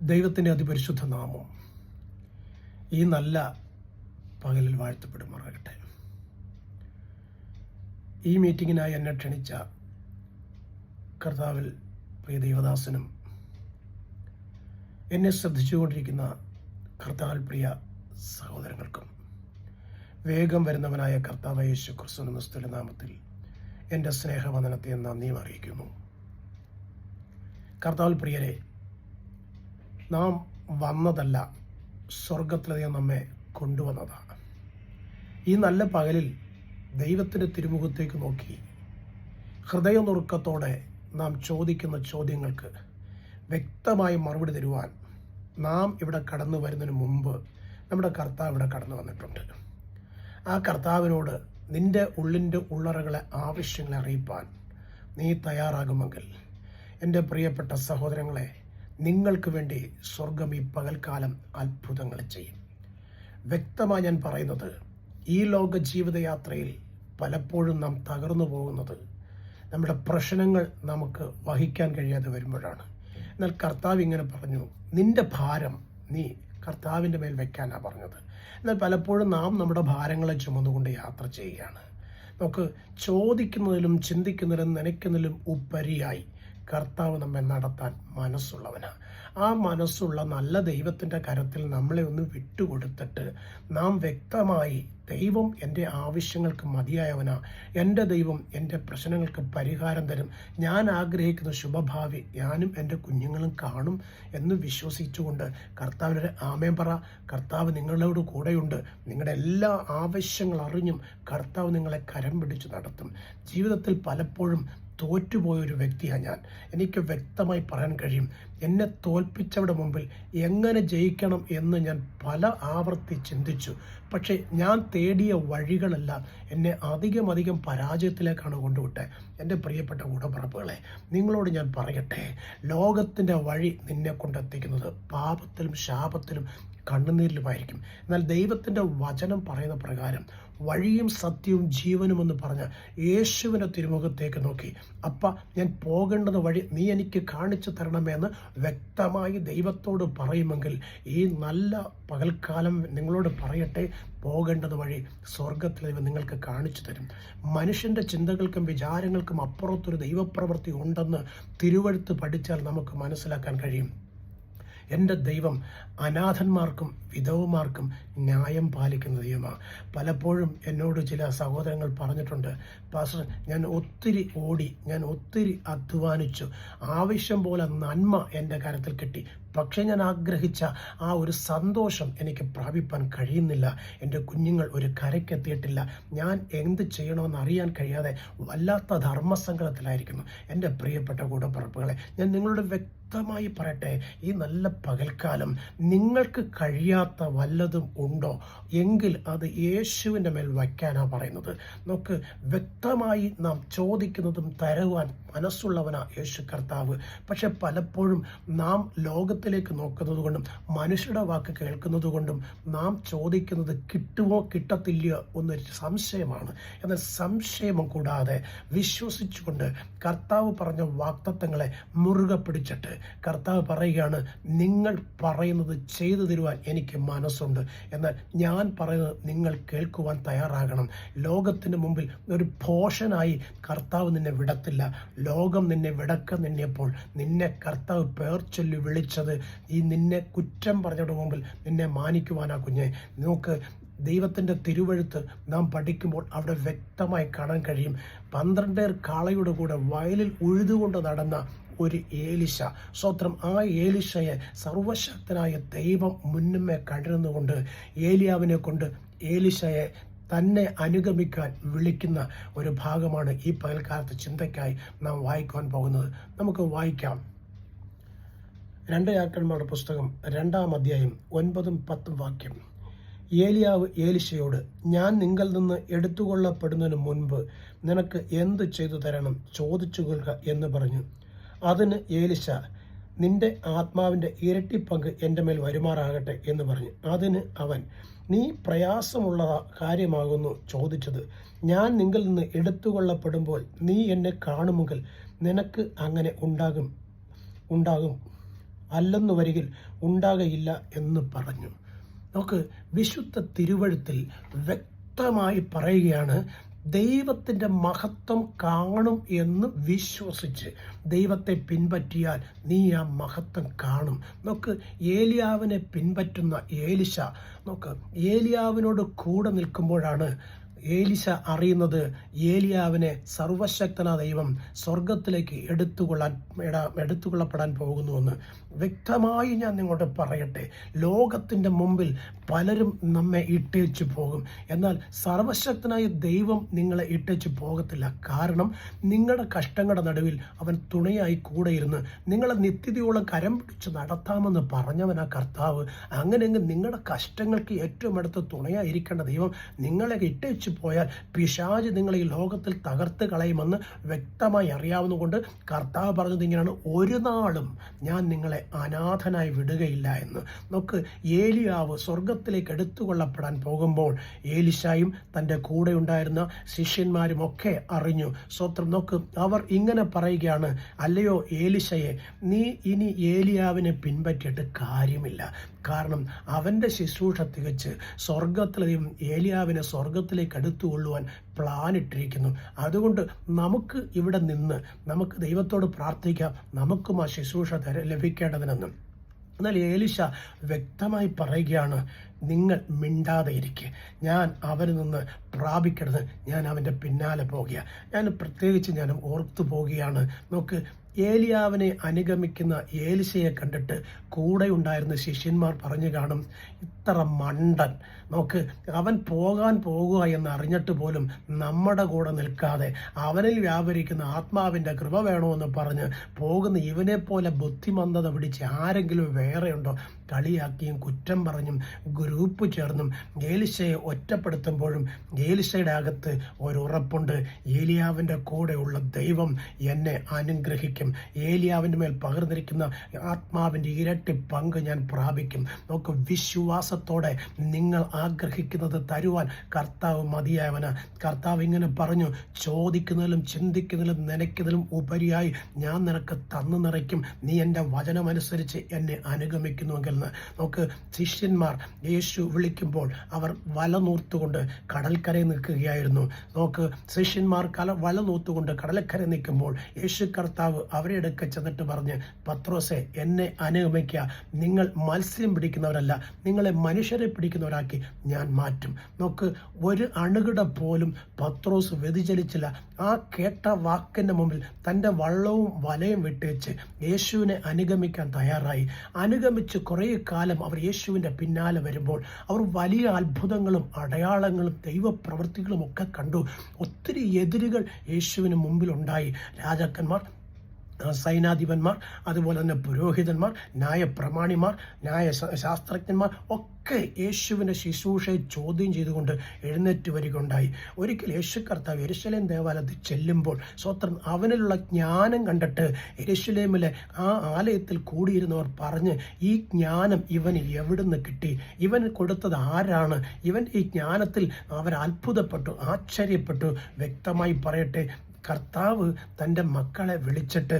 ദൈവത്തിൻ്റെ അതിപരിശുദ്ധ നാമം ഈ നല്ല പകലിൽ വാഴ്ത്തപ്പെടുമാറാകട്ടെ. ഈ മീറ്റിങ്ങിനായി എന്നെ ക്ഷണിച്ച കർത്താവിൽ പ്രിയ ദൈവദാസനും എന്നെ ശ്രദ്ധിച്ചുകൊണ്ടിരിക്കുന്ന കർത്താവിൽ പ്രിയ സഹോദരങ്ങൾക്കും വേഗം വരുന്നവനായ കർത്താവ് യേശു ക്രിസ്തുവിന്റെ നാമത്തിൽ എൻ്റെ സ്നേഹവന്ദനത്തെ നന്ദിയും അറിയിക്കുന്നു. കർത്താവിൽ പ്രിയരെ, നാം വന്നതല്ല, സ്വർഗത്തിലധികം നമ്മെ കൊണ്ടുവന്നതാണ്. ഈ നല്ല പകലിൽ ദൈവത്തിൻ്റെ തിരുമുഖത്തേക്ക് നോക്കി ഹൃദയനുറുക്കത്തോടെ നാം ചോദിക്കുന്ന ചോദ്യങ്ങൾക്ക് വ്യക്തമായി മറുപടി തരുവാൻ നാം ഇവിടെ കടന്നു വരുന്നതിന് മുമ്പ് നമ്മുടെ കർത്താവ് ഇവിടെ കടന്നു വന്നിട്ടുണ്ട്. ആ കർത്താവിനോട് നിൻ്റെ ഉള്ളിൻ്റെ ഉള്ളറകളെ ആവശ്യങ്ങളെ അറിയിപ്പാൻ നീ തയ്യാറാകുമെങ്കിൽ എൻ്റെ പ്രിയപ്പെട്ട സഹോദരങ്ങളെ, നിങ്ങൾക്ക് വേണ്ടി സ്വർഗം ഈ പകൽക്കാലം അത്ഭുതങ്ങൾ ചെയ്യും. വ്യക്തമായി ഞാൻ പറയുന്നത്, ഈ ലോക ജീവിതയാത്രയിൽ പലപ്പോഴും നാം തകർന്നു പോകുന്നത് നമ്മുടെ പ്രശ്നങ്ങൾ നമുക്ക് വഹിക്കാൻ കഴിയാതെ വരുമ്പോഴാണ്. എന്നാൽ കർത്താവ് ഇങ്ങനെ പറഞ്ഞു, നിന്റെ ഭാരം നീ കർത്താവിൻ്റെ മേൽ വയ്ക്കാനാണ് പറഞ്ഞത്. എന്നാൽ പലപ്പോഴും നാം നമ്മുടെ ഭാരങ്ങളെ ചുമന്നുകൊണ്ട് യാത്ര ചെയ്യുകയാണ്. നമുക്ക് ചോദിക്കുന്നതിലും ചിന്തിക്കുന്നതിലും നനയ്ക്കുന്നതിലും ഉപരിയായി കർത്താവ് നമ്മെ നടത്താൻ മനസ്സുള്ളവനാണ്. ആ മനസ്സുള്ള നല്ല ദൈവത്തിൻ്റെ കരത്തിൽ നമ്മളെ ഒന്ന് വിട്ടുകൊടുത്തിട്ട് നാം വ്യക്തമായി, ദൈവം എൻ്റെ ആവശ്യങ്ങൾക്ക് മതിയായവനാ, എൻ്റെ ദൈവം എൻ്റെ പ്രശ്നങ്ങൾക്ക് പരിഹാരം തരും, ഞാൻ ആഗ്രഹിക്കുന്ന ശുഭഭാവി ഞാനും എൻ്റെ കുഞ്ഞുങ്ങളും കാണും എന്ന് വിശ്വസിച്ചുകൊണ്ട് കർത്താവിൻ്റെ ആമേൻ പറ. കർത്താവ് നിങ്ങളോട് കൂടെയുണ്ട്. നിങ്ങളുടെ എല്ലാ ആവശ്യങ്ങൾ അറിഞ്ഞും കർത്താവ് നിങ്ങളെ കരം പിടിച്ച് നടത്തും. ജീവിതത്തിൽ പലപ്പോഴും തോറ്റുപോയൊരു വ്യക്തിയാണ് ഞാൻ. എനിക്ക് വ്യക്തമായി പറയാൻ കഴിയും, എന്നെ തോൽപ്പിച്ചവരുടെ മുമ്പിൽ എങ്ങനെ ജയിക്കണം എന്ന് ഞാൻ പല ആവർത്തി ചിന്തിച്ചു. പക്ഷേ ഞാൻ തേടിയ വഴികളെല്ലാം എന്നെ അധികം പരാജയത്തിലേക്കാണ് കൊണ്ടുവിട്ടത്. എൻ്റെ പ്രിയപ്പെട്ട കൂടപ്പിറപ്പുകളെ, നിങ്ങളോട് ഞാൻ പറയട്ടെ, ലോകത്തിൻ്റെ വഴി നിന്നെ കൊണ്ടെത്തിക്കുന്നത് പാപത്തിലും ശാപത്തിലും കണ്ണുനീരിലുമായിരിക്കും. എന്നാൽ ദൈവത്തിൻ്റെ വചനം പറയുന്ന പ്രകാരം വഴിയും സത്യവും ജീവനും എന്ന് പറഞ്ഞ യേശുവിൻ്റെ തിരുമുഖത്തേക്ക് നോക്കി, അപ്പ ഞാൻ പോകേണ്ടത് വഴി നീ എനിക്ക് കാണിച്ചു തരണമെന്ന് വ്യക്തമായി ദൈവത്തോട് പറയുമെങ്കിൽ ഈ നല്ല പകൽക്കാലം നിങ്ങളോട് പറയട്ടെ, പോകേണ്ടത് വഴി സ്വർഗത്തിൽ നിങ്ങൾക്ക് കാണിച്ചു തരും. മനുഷ്യൻ്റെ ചിന്തകൾക്കും വിചാരങ്ങൾക്കും അപ്പുറത്തൊരു ദൈവപ്രവൃത്തി ഉണ്ടെന്ന് തിരുവെഴുത്ത് പഠിച്ചാൽ നമുക്ക് മനസ്സിലാക്കാൻ കഴിയും. എൻ്റെ ദൈവം അനാഥന്മാർക്കും വിധവമാർക്കും ന്യായം പാലിക്കുന്ന ദൈവമാണ്. പലപ്പോഴും എന്നോട് ചില സഹോദരങ്ങൾ പറഞ്ഞിട്ടുണ്ട്, പാസ്റ്റർ, ഞാൻ ഒത്തിരി ഓടി, ഞാൻ ഒത്തിരി അധ്വാനിച്ചു, ആവശ്യം പോലെ നന്മ എൻ്റെ കരത്തിൽ കിട്ടി, പക്ഷേ ഞാൻ ആഗ്രഹിച്ച ആ ഒരു സന്തോഷം എനിക്ക് പ്രാപിപ്പാൻ കഴിയുന്നില്ല. എൻ്റെ കുഞ്ഞുങ്ങൾ ഒരു കരയ്ക്കെത്തിയിട്ടില്ല. ഞാൻ എന്ത് ചെയ്യണമെന്ന് അറിയാൻ കഴിയാതെ വല്ലാത്ത ധർമ്മസങ്കടത്തിലായിരിക്കുന്നു. എൻ്റെ പ്രിയപ്പെട്ട കൂടപ്പിറപ്പുകളെ, ഞാൻ നിങ്ങളോട് വ്യക്തമായി പറയട്ടെ, ഈ നല്ല പകൽക്കാലം നിങ്ങൾക്ക് കഴിയാത്ത വല്ലതും ഉണ്ടോ എങ്കിൽ അത് യേശുവിൻ്റെ മേൽ വയ്ക്കാനാണ് പറയുന്നത്. നമുക്ക് വ്യക്തമായി നാം ചോദിക്കുന്നതും തരുവാൻ മനസ്സുള്ളവനാ യേശു കർത്താവ്. പക്ഷെ പലപ്പോഴും നാം ലോകത്തിലേക്ക് നോക്കുന്നത് കൊണ്ടും മനുഷ്യരുടെ വാക്ക് കേൾക്കുന്നത് കൊണ്ടും നാം ചോദിക്കുന്നത് കിട്ടുമോ കിട്ടത്തില്ലയോ എന്നൊരു സംശയമാണ്. എന്നാൽ സംശയം കൂടാതെ വിശ്വസിച്ചുകൊണ്ട് കർത്താവ് പറഞ്ഞ വാഗ്ദത്തങ്ങളെ മുറുകെ പിടിച്ചിട്ട് കർത്താവ് പറയുകയാണ്, നിങ്ങൾ പറയുന്നത് ചെയ്തു തരുവാൻ എനിക്ക് മനസ്സുണ്ട്, എന്നാൽ ഞാൻ പറയുന്നത് നിങ്ങൾ കേൾക്കുവാൻ തയ്യാറാകണം. ലോകത്തിന് മുമ്പിൽ ഒരു ഭോഷനായി കർത്താവ് നിന്നെ വിടത്തില്ല. ലോകം നിന്നെ വിടക്ക നിന്നപ്പോൾ നിന്നെ കർത്താവ് പേർ ചൊല്ലി വിളിച്ചത് ഈ നിന്നെ കുറ്റം പറഞ്ഞവരുടെ മുമ്പിൽ നിന്നെ മാനിക്കുവാനാ കുഞ്ഞെ. നമുക്ക് ദൈവത്തിൻ്റെ തിരുവെഴുത്ത് നാം പഠിക്കുമ്പോൾ അവിടെ വ്യക്തമായി കാണാൻ കഴിയും. 12 കാളയുടെ കൂടെ വയലിൽ ഉഴുതുകൊണ്ട് നടന്ന ഒരു ഏലിശ, സ്വത്രം, ആ ഏലിശയെ സർവശക്തനായ ദൈവം മുന്നമേ കണ്ടിരുന്നുകൊണ്ട് ഏലിയാവിനെ കൊണ്ട് ഏലിശയെ തന്നെ അനുഗമിക്കാൻ വിളിക്കുന്ന ഒരു ഭാഗമാണ് ഈ പകൽക്കാലത്ത് ചിന്തയ്ക്കായി നാം വായിക്കുവാൻ പോകുന്നത്. നമുക്ക് വായിക്കാം. 2 രാജാക്കന്മാരുടെ പുസ്തകം 2-ാം അധ്യായം 9-10 വാക്യം. ഏലിയാവ് ഏലിശയോട്, ഞാൻ നിങ്ങളിൽ നിന്ന് എടുത്തുകൊള്ളപ്പെടുന്നതിന് മുൻപ് നിനക്ക് എന്ത് ചെയ്തു തരണം, ചോദിച്ചു കൊള്ളുക എന്ന് പറഞ്ഞു. അതിന് ഏലിശ, നിന്റെ ആത്മാവിൻ്റെ ഇരട്ടി പങ്ക് എൻ്റെ മേൽ വരുമാറാകട്ടെ എന്ന് പറഞ്ഞു. അതിന് അവൻ, നീ പ്രയാസമുള്ള കാര്യമാകുന്നു ചോദിച്ചത്. ഞാൻ നിങ്ങളിൽ നിന്ന് എടുത്തുകൊള്ളപ്പെടുമ്പോൾ നീ എന്നെ കാണുമെങ്കിൽ നിനക്ക് അങ്ങനെ ഉണ്ടാകും. അല്ലെന്നു വരികിൽ ഉണ്ടാകയില്ല എന്ന് പറഞ്ഞു. നമുക്ക് വിശുദ്ധ തിരുവഴുത്തിൽ വ്യക്തമായി പറയുകയാണ്, ദൈവത്തിൻ്റെ മഹത്വം കാണും എന്ന് വിശ്വസിച്ച് ദൈവത്തെ പിൻപറ്റിയാൽ നീ ആ മഹത്വം കാണും. നോക്ക്, ഏലിയാവിനെ പിൻപറ്റുന്ന ഏലിശ, നോക്ക്, ഏലിയാവിനോട് കൂടെ നിൽക്കുമ്പോഴാണ് ഏലിശ അറിയുന്നത് ഏലിയാവിനെ സർവശക്തനായ ദൈവം സ്വർഗത്തിലേക്ക് എടുത്തുകൊള്ളപ്പെടാൻ പോകുന്നുവെന്ന്. വ്യക്തമായി ഞാൻ നിങ്ങളോട് പറയട്ടെ, ലോകത്തിൻ്റെ മുമ്പിൽ പലരും നമ്മെ ഇട്ടേച്ചു പോകും, എന്നാൽ സർവശക്തനായ ദൈവം നിങ്ങളെ ഇട്ടേച്ചു പോകത്തില്ല. കാരണം നിങ്ങളുടെ കഷ്ടങ്ങളുടെ നടുവിൽ അവൻ തുണയായി കൂടെ ഇരുന്ന് നിങ്ങളെ നിത്യതയോളം കരം പിടിച്ച് നടത്താമെന്ന് പറഞ്ഞവനാ കർത്താവ്. അങ്ങനെയെങ്കിൽ നിങ്ങളുടെ കഷ്ടങ്ങൾക്ക് ഏറ്റവും അടുത്ത് തുണയായിരിക്കേണ്ട ദൈവം നിങ്ങളെ ഇട്ടേച്ചു പോയാൽ പിശാച് നിങ്ങളെ ഈ ലോകത്തിൽ തകർത്ത് കളയുമെന്ന് വ്യക്തമായി അറിയാവുന്നതുകൊണ്ട് കർത്താവ് പറഞ്ഞത് ഇങ്ങനെയാണ്, ഒരു നാളും ഞാൻ നിങ്ങളെ അനാഥനായി വിടുകയില്ല എന്ന്. നോക്ക്, ഏലിയാവ് സ്വർഗത്തിലേക്ക് എടുത്തുകൊള്ളപ്പെടാൻ പോകുമ്പോൾ ഏലിശായും തൻ്റെ കൂടെ ഉണ്ടായിരുന്ന ശിഷ്യന്മാരും ഒക്കെ അറിഞ്ഞു. സ്വത്രം. നോക്ക്, അവർ ഇങ്ങനെ പറയുകയാണ്, അല്ലയോ ഏലിശയെ, നീ ഇനി ഏലിയാവിനെ പിൻപറ്റിയിട്ട് കാര്യമില്ല. കാരണം അവൻ്റെ ശുശ്രൂഷ തികച്ച് സ്വർഗത്തിലെയും ഏലിയാവിനെ സ്വർഗത്തിലേക്ക് എടുത്തുകൊള്ളുവാൻ പ്ലാൻ ഇട്ടിരിക്കുന്നു. അതുകൊണ്ട് നമുക്ക് ഇവിടെ നിന്ന് നമുക്ക് ദൈവത്തോട് പ്രാർത്ഥിക്കാം, നമുക്കും ആ ശുശ്രൂഷ ലഭിക്കേണ്ടതിനെന്ന്. എന്നാൽ ഏലിശ വ്യക്തമായി പറയുകയാണ്, നിങ്ങൾ മിണ്ടാതെ ഇരിക്കുക, ഞാൻ അവരിൽ നിന്ന് പ്രാപിക്കരുത്, ഞാൻ അവൻ്റെ പിന്നാലെ പോകുക. ഞാൻ പ്രത്യേകിച്ച് ഞാൻ ഓർത്തു പോവുകയാണ്. നോക്ക്, ഏലിയാവിനെ അനുഗമിക്കുന്ന ഏലിശയെ കണ്ടിട്ട് കൂടെ ഉണ്ടായിരുന്ന ശിഷ്യന്മാർ പറഞ്ഞു കാണും, ഇത്ര മണ്ടൻ, നോക്ക്, അവൻ പോകുക എന്ന് അറിഞ്ഞിട്ട് പോലും നമ്മുടെ കൂടെ നിൽക്കാതെ അവനിൽ വ്യാപരിക്കുന്ന ആത്മാവിൻ്റെ കൃപ വേണമെന്ന് പറഞ്ഞ് പോകുന്ന ഇവനെ പോലെ ബുദ്ധിമന്ദത പിടിച്ച് ആരെങ്കിലും വേറെയുണ്ടോ? കളിയാക്കിയും കുറ്റം പറഞ്ഞും ഗ്രൂപ്പ് ചേർന്നും ഏലിശയെ ഒറ്റപ്പെടുത്തുമ്പോഴും ഏലിശയുടെ അകത്ത് ഒരു ഉറപ്പുണ്ട്, ഏലിയാവിൻ്റെ കൂടെയുള്ള ദൈവം എന്നെ അനുഗ്രഹിക്കും, ഏലിയാവിൻ്റെ മേൽ പകർന്നിരിക്കുന്ന ആത്മാവിൻ്റെ ഇരട്ടി പങ്ക് ഞാൻ പ്രാപിക്കും. നമുക്ക് വിശ്വാസത്തോടെ നിങ്ങൾ ആഗ്രഹിക്കുന്നത് തരുവാൻ കർത്താവ് മതിയായവന്. കർത്താവ് ഇങ്ങനെ പറഞ്ഞു, ചോദിക്കുന്നതിലും ചിന്തിക്കുന്നതിലും നനയ്ക്കുന്നതിലും ഉപരിയായി ഞാൻ നിനക്ക് തന്നു നിറയ്ക്കും, നീ എൻ്റെ വചനമനുസരിച്ച് എന്നെ അനുഗമിക്കുന്നുവെങ്കിൽ. നമുക്ക് ശിഷ്യന്മാർ യേശു വിളിക്കുമ്പോൾ അവർ വല നൂർത്തുകൊണ്ട് കടൽക്കരയിൽ നിൽക്കുകയായിരുന്നു. നോക്ക്, ശിഷ്യന്മാർ വല നൂർത്തുകൊണ്ട് കടൽക്കരയിൽ നിൽക്കുമ്പോൾ യേശു കർത്താവ് അവരെ അടുക്ക ചെന്നിട്ട് പറഞ്ഞ്, പത്രോസെ, എന്നെ അനുഗമിക്കുക, നിങ്ങൾ മത്സ്യം പിടിക്കുന്നവരല്ല, നിങ്ങളെ മനുഷ്യരെ പിടിക്കുന്നവരാക്കി ഞാൻ മാറ്റും. നോക്ക്, ഒരു അണുകിട പോലും പത്രോസ് വ്യതിചലിച്ചില്ല. ആ കേട്ട വാക്കിൻ്റെ മുമ്പിൽ തൻ്റെ വള്ളവും വലയും വിട്ടേച്ച് യേശുവിനെ അനുഗമിക്കാൻ തയ്യാറായി. അനുഗമിച്ച് കുറേ കാലം അവർ യേശുവിൻ്റെ പിന്നാലെ വരുമ്പോൾ അവർ വലിയ അത്ഭുതങ്ങളും അടയാളങ്ങളും ദൈവപ്രവൃത്തികളും ഒക്കെ കണ്ടു. ഒത്തിരി എതിരുകൾ യേശുവിന് മുമ്പിലുണ്ടായി. രാജാക്കന്മാർ, സൈനാധിപന്മാർ, അതുപോലെ തന്നെ പുരോഹിതന്മാർ, ന്യായപ്രമാണിമാർ, ശാസ്ത്രജ്ഞന്മാർ ഒക്കെ യേശുവിൻ്റെ ശുശ്രൂഷയെ ചോദ്യം ചെയ്തുകൊണ്ട് എഴുന്നേറ്റ് വരികയുണ്ടായി. ഒരിക്കൽ യേശു കർത്താവ് യെരൂശലേം ദേവാലയത്തിൽ ചെല്ലുമ്പോൾ സ്വത്രം അവനിലുള്ള ജ്ഞാനം കണ്ടിട്ട് യെരൂശലേമിലെ ആ ആലയത്തിൽ കൂടിയിരുന്നവർ പറഞ്ഞ്, ഈ ജ്ഞാനം ഇവന് എവിടുന്ന് കിട്ടി? ഇവൻ കൊടുത്തത് ആരാണ്? ഇവൻ ഈ ജ്ഞാനത്തിൽ അവർ അത്ഭുതപ്പെട്ടു, ആശ്ചര്യപ്പെട്ടു. വ്യക്തമായി പറയട്ടെ, കർത്താവ് തൻ്റെ മക്കളെ വിളിച്ചിട്ട്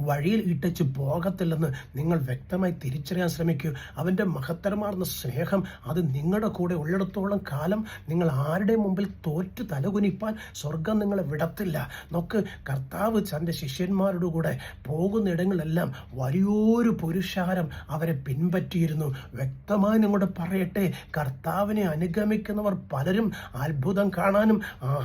വഴിയിൽ ഇട്ടച്ച് പോകത്തില്ലെന്ന് നിങ്ങൾ വ്യക്തമായി തിരിച്ചറിയാൻ ശ്രമിക്കൂ. അവൻ്റെ മഹത്തരമാർന്ന സ്നേഹം അത് നിങ്ങളുടെ കൂടെ ഉള്ളിടത്തോളം കാലം നിങ്ങൾ ആരുടെ മുമ്പിൽ തോറ്റു തലകുനിപ്പാൻ സ്വർഗം നിങ്ങളെ വിടത്തില്ല. നോക്ക്, കർത്താവ് തൻ്റെ ശിഷ്യന്മാരുടെ കൂടെ പോകുന്നിടങ്ങളെല്ലാം വലിയൊരു പുരുഷാരം അവരെ പിൻപറ്റിയിരുന്നു. വ്യക്തമായി നിങ്ങളോട് പറയട്ടെ, കർത്താവിനെ അനുഗമിക്കുന്നവർ പലരും അത്ഭുതം കാണാനും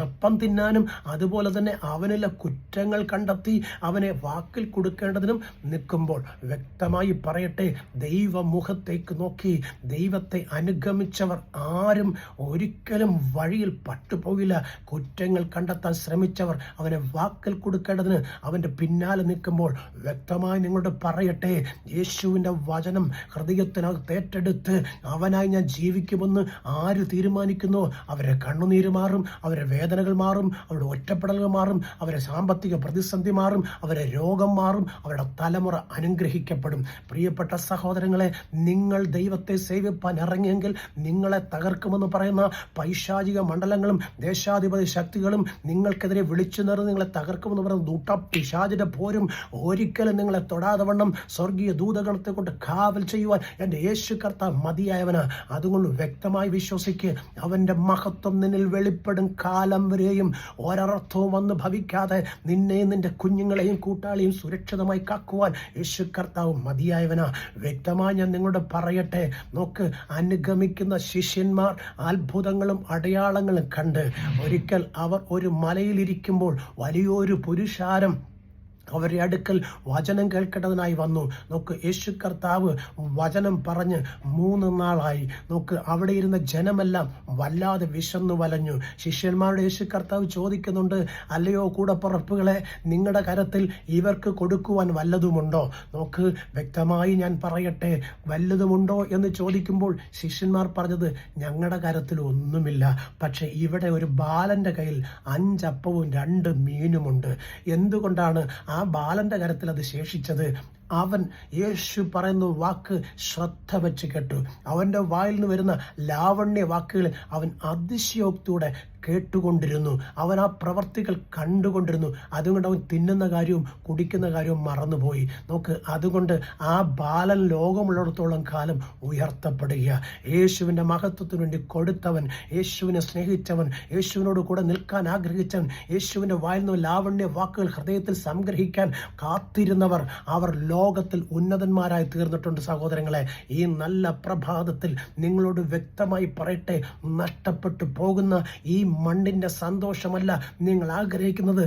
അപ്പം തിന്നാനും അതുപോലെ തന്നെ അവനിലെ കുറ്റങ്ങൾ കണ്ടെത്തി അവനെ വാക്കിൽ കൊടുക്കേണ്ടതിനും നിൽക്കുമ്പോൾ വ്യക്തമായി പറയട്ടെ, ദൈവമുഖത്തേക്ക് നോക്കി ദൈവത്തെ അനുഗമിച്ചവർ ആരും ഒരിക്കലും വഴിയിൽ പട്ടുപോകില്ല. കുറ്റങ്ങൾ കണ്ടെത്താൻ ശ്രമിച്ചവർ അവനെ വാക്കിൽ കൊടുക്കേണ്ടതിന് അവൻ്റെ പിന്നാലെ നിൽക്കുമ്പോൾ വ്യക്തമായി നിങ്ങളോട് പറയട്ടെ, യേശുവിൻ്റെ വചനം ഹൃദയത്തിനകത്ത് ഏറ്റെടുത്ത് അവനായി ഞാൻ ജീവിക്കുമെന്ന് ആര് തീരുമാനിക്കുന്നു, അവരെ കണ്ണുനീര് മാറും, അവരെ വേദനകൾ മാറും, അവരുടെ ഒറ്റപ്പെടലുകൾ മാറും, അവരെ സാമ്പത്തിക പ്രതിസന്ധി മാറും, അവരെ രോഗം മാറും, മാറും, അവരുടെ തലമുറ അനുഗ്രഹിക്കപ്പെടും. പ്രിയപ്പെട്ട സഹോദരങ്ങളെ, നിങ്ങൾ ദൈവത്തെ സേവിപ്പാൻ ഇറങ്ങിയെങ്കിൽ നിങ്ങളെ തകർക്കുമെന്ന് പറയുന്ന പൈശാചിക മണ്ഡലങ്ങളും ദേശാധിപതി ശക്തികളും നിങ്ങൾക്കെതിരെ വിളിച്ചു നിറഞ്ഞ് നിങ്ങളെ തകർക്കുമെന്ന് പറയുന്ന പിശാചിന്റെ പോരും ഒരിക്കലും നിങ്ങളെ തൊടാതെ വണ്ണം സ്വർഗീയ ദൂതഗണത്തെ കൊണ്ട് കാവൽ ചെയ്യുവാൻ എൻ്റെ യേശു കർത്താവ് മതിയായവനാ. അതുകൊണ്ട് വ്യക്തമായി വിശ്വസിക്ക്, അവൻ്റെ മഹത്വം നിന്നിൽ വെളിപ്പെടും കാലം വരെയും ഒരർത്ഥവും വന്ന് ഭവിക്കാതെ നിന്നെയും നിന്റെ കുഞ്ഞുങ്ങളെയും കൂട്ടാളിയും സുരക്ഷിതമായി കാക്കുവാൻ യേശു കർത്താവ് മതിയായവനാ. വ്യക്തമായി ഞാൻ നിങ്ങളോട് പറയട്ടെ, നോക്ക്, അനുഗമിക്കുന്ന ശിഷ്യന്മാർ അത്ഭുതങ്ങളും അടയാളങ്ങളും കണ്ട് ഒരിക്കൽ അവർ ഒരു മലയിലിരിക്കുമ്പോൾ വലിയൊരു പുരുഷാരം അവരുടെ അടുക്കൽ വചനം കേൾക്കേണ്ടതിനായി വന്നു. നോക്ക്, യേശു കർത്താവ് വചനം പറഞ്ഞ് 3 നാളായി. നോക്ക്, അവിടെ ഇരുന്ന ജനമെല്ലാം വല്ലാതെ വിശന്നു വലഞ്ഞു. ശിഷ്യന്മാരുടെ യേശു കർത്താവ് ചോദിക്കുന്നുണ്ട്, അല്ലയോ കൂടപ്പുറപ്പുകളെ, നിങ്ങളുടെ കരത്തിൽ ഇവർക്ക് കൊടുക്കുവാൻ വല്ലതുമുണ്ടോ? നോക്ക്, വ്യക്തമായി ഞാൻ പറയട്ടെ, വല്ലതുമുണ്ടോ എന്ന് ചോദിക്കുമ്പോൾ ശിഷ്യന്മാർ പറഞ്ഞത്, ഞങ്ങളുടെ കരത്തിൽ ഒന്നുമില്ല, പക്ഷെ ഇവിടെ ഒരു ബാലന്റെ കയ്യിൽ 5 അപ്പവും 2 മീനുമുണ്ട്. എന്തുകൊണ്ടാണ് ആ ബാലന്റെ കരത്തിൽ അത് ശേഷിച്ചത്? അവൻ യേശു പറയുന്ന വാക്ക് ശ്രദ്ധ വെച്ച് കേട്ടു. അവൻ്റെ വായിൽ നിന്ന് വരുന്ന ലാവണ്യ വാക്കുകൾ അവൻ അതിശയോക്തിയോടെ കേട്ടുകൊണ്ടിരുന്നു. അവൻ ആ പ്രവർത്തികൾ കണ്ടുകൊണ്ടിരുന്നു. അതുകൊണ്ട് അവൻ തിന്നുന്ന കാര്യവും കുടിക്കുന്ന കാര്യവും മറന്നുപോയി. നോക്ക്, അതുകൊണ്ട് ആ ബാലൻ ലോകമുള്ളിടത്തോളം കാലം ഉയർത്തപ്പെടുക. യേശുവിൻ്റെ മഹത്വത്തിന് വേണ്ടി കൊടുത്തവൻ, യേശുവിനെ സ്നേഹിച്ചവൻ, യേശുവിനോട് കൂടെ നിൽക്കാൻ ആഗ്രഹിച്ചവൻ, യേശുവിൻ്റെ വായിൽ നിന്ന് ലാവണ്യ വാക്കുകൾ ഹൃദയത്തിൽ സംഗ്രഹിക്കാൻ കാത്തിരുന്നവർ, അവർ ലോകത്തിൽ ഉന്നതന്മാരായി തീർന്നിട്ടുണ്ട്. സഹോദരങ്ങളെ, ഈ നല്ല പ്രഭാതത്തിൽ നിങ്ങളോട് വ്യക്തമായി പറയട്ടെ, നഷ്ടപ്പെട്ടു പോകുന്ന ഈ മണ്ണിൻ്റെ സന്തോഷമല്ല നിങ്ങൾ ആഗ്രഹിക്കുന്നത്.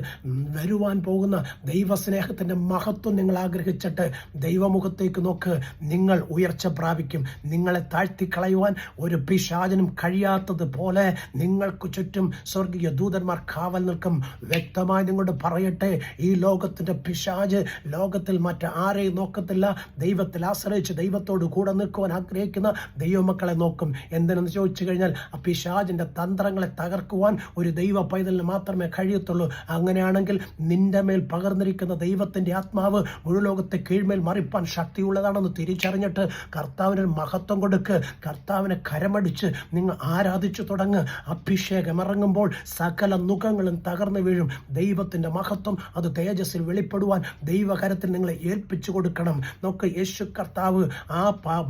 വരുവാൻ പോകുന്ന ദൈവസ്നേഹത്തിൻ്റെ മഹത്വം നിങ്ങൾ ആഗ്രഹിച്ചിട്ട് ദൈവമുഖത്തേക്ക് നോക്ക്. നിങ്ങൾ ഉയർച്ച പ്രാപിക്കും. നിങ്ങളെ താഴ്ത്തിക്കളയുവാൻ ഒരു പിശാചിനും കഴിയാത്തതുപോലെ നിങ്ങൾക്ക് ചുറ്റും സ്വർഗീയ ദൂതന്മാർ കാവൽ നിൽക്കും. വ്യക്തമായി നിങ്ങളോട് പറയട്ടെ, ഈ ലോകത്തിൻ്റെ പിശാച് ലോകത്തിൽ മറ്റാരെയും നോക്കത്തില്ല. ദൈവത്തിൽ ആശ്രയിച്ച് ദൈവത്തോട് കൂടെ നിൽക്കുവാൻ ആഗ്രഹിക്കുന്ന ദൈവമക്കളെ നോക്കും. എന്തിനെന്ന് ചോദിച്ചു കഴിഞ്ഞാൽ, ആ പിശാചിൻ്റെ തന്ത്രങ്ങളെ തകർക്കുവാൻ ഒരു ദൈവ പൈതലിന് മാത്രമേ കഴിയത്തുള്ളൂ. അങ്ങനെയാണെങ്കിൽ നിന്റെ മേൽ പകർന്നിരിക്കുന്ന ദൈവത്തിൻ്റെ ആത്മാവ് മുഴുലോകത്തെ കീഴ്മേൽ മറിപ്പാൻ ശക്തിയുള്ളതാണെന്ന് തിരിച്ചറിഞ്ഞിട്ട് കർത്താവിന് മഹത്വം കൊടുക്ക്. കർത്താവിനെ കരമടിച്ച് നിങ്ങൾ ആരാധിച്ചു തുടങ്ങ്. അഭിഷേകം ഇറങ്ങുമ്പോൾ സകല നുഖങ്ങളും തകർന്നു വീഴും. ദൈവത്തിൻ്റെ മഹത്വം അത് തേജസ്സിൽ വെളിപ്പെടുവാൻ ദൈവകരത്തിൽ നിങ്ങളെ ഏൽപ്പിച്ചു കൊടുക്കണം. നോക്ക്, യേശു കർത്താവ് ആ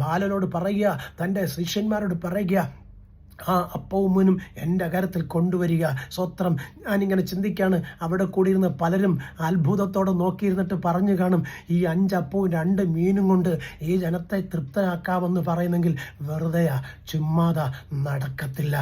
ബാലനോട് പറയുക, തൻ്റെ ശിഷ്യന്മാരോട് പറയുക, ആ അപ്പവും എൻ്റെ കരത്തിൽ കൊണ്ടുവരിക. സ്വത്രം. ഞാനിങ്ങനെ ചിന്തിക്കുകയാണ്, അവിടെ കൂടിയിരുന്ന പലരും അത്ഭുതത്തോടെ നോക്കിയിരുന്നിട്ട് പറഞ്ഞു കാണും, ഈ 5 അപ്പവും 2 മീനും കൊണ്ട് ഈ ജനത്തെ തൃപ്തരാക്കാമെന്ന് പറയുന്നെങ്കിൽ വെറുതെയാ, ചുമ്മാതാ, നടക്കത്തില്ല.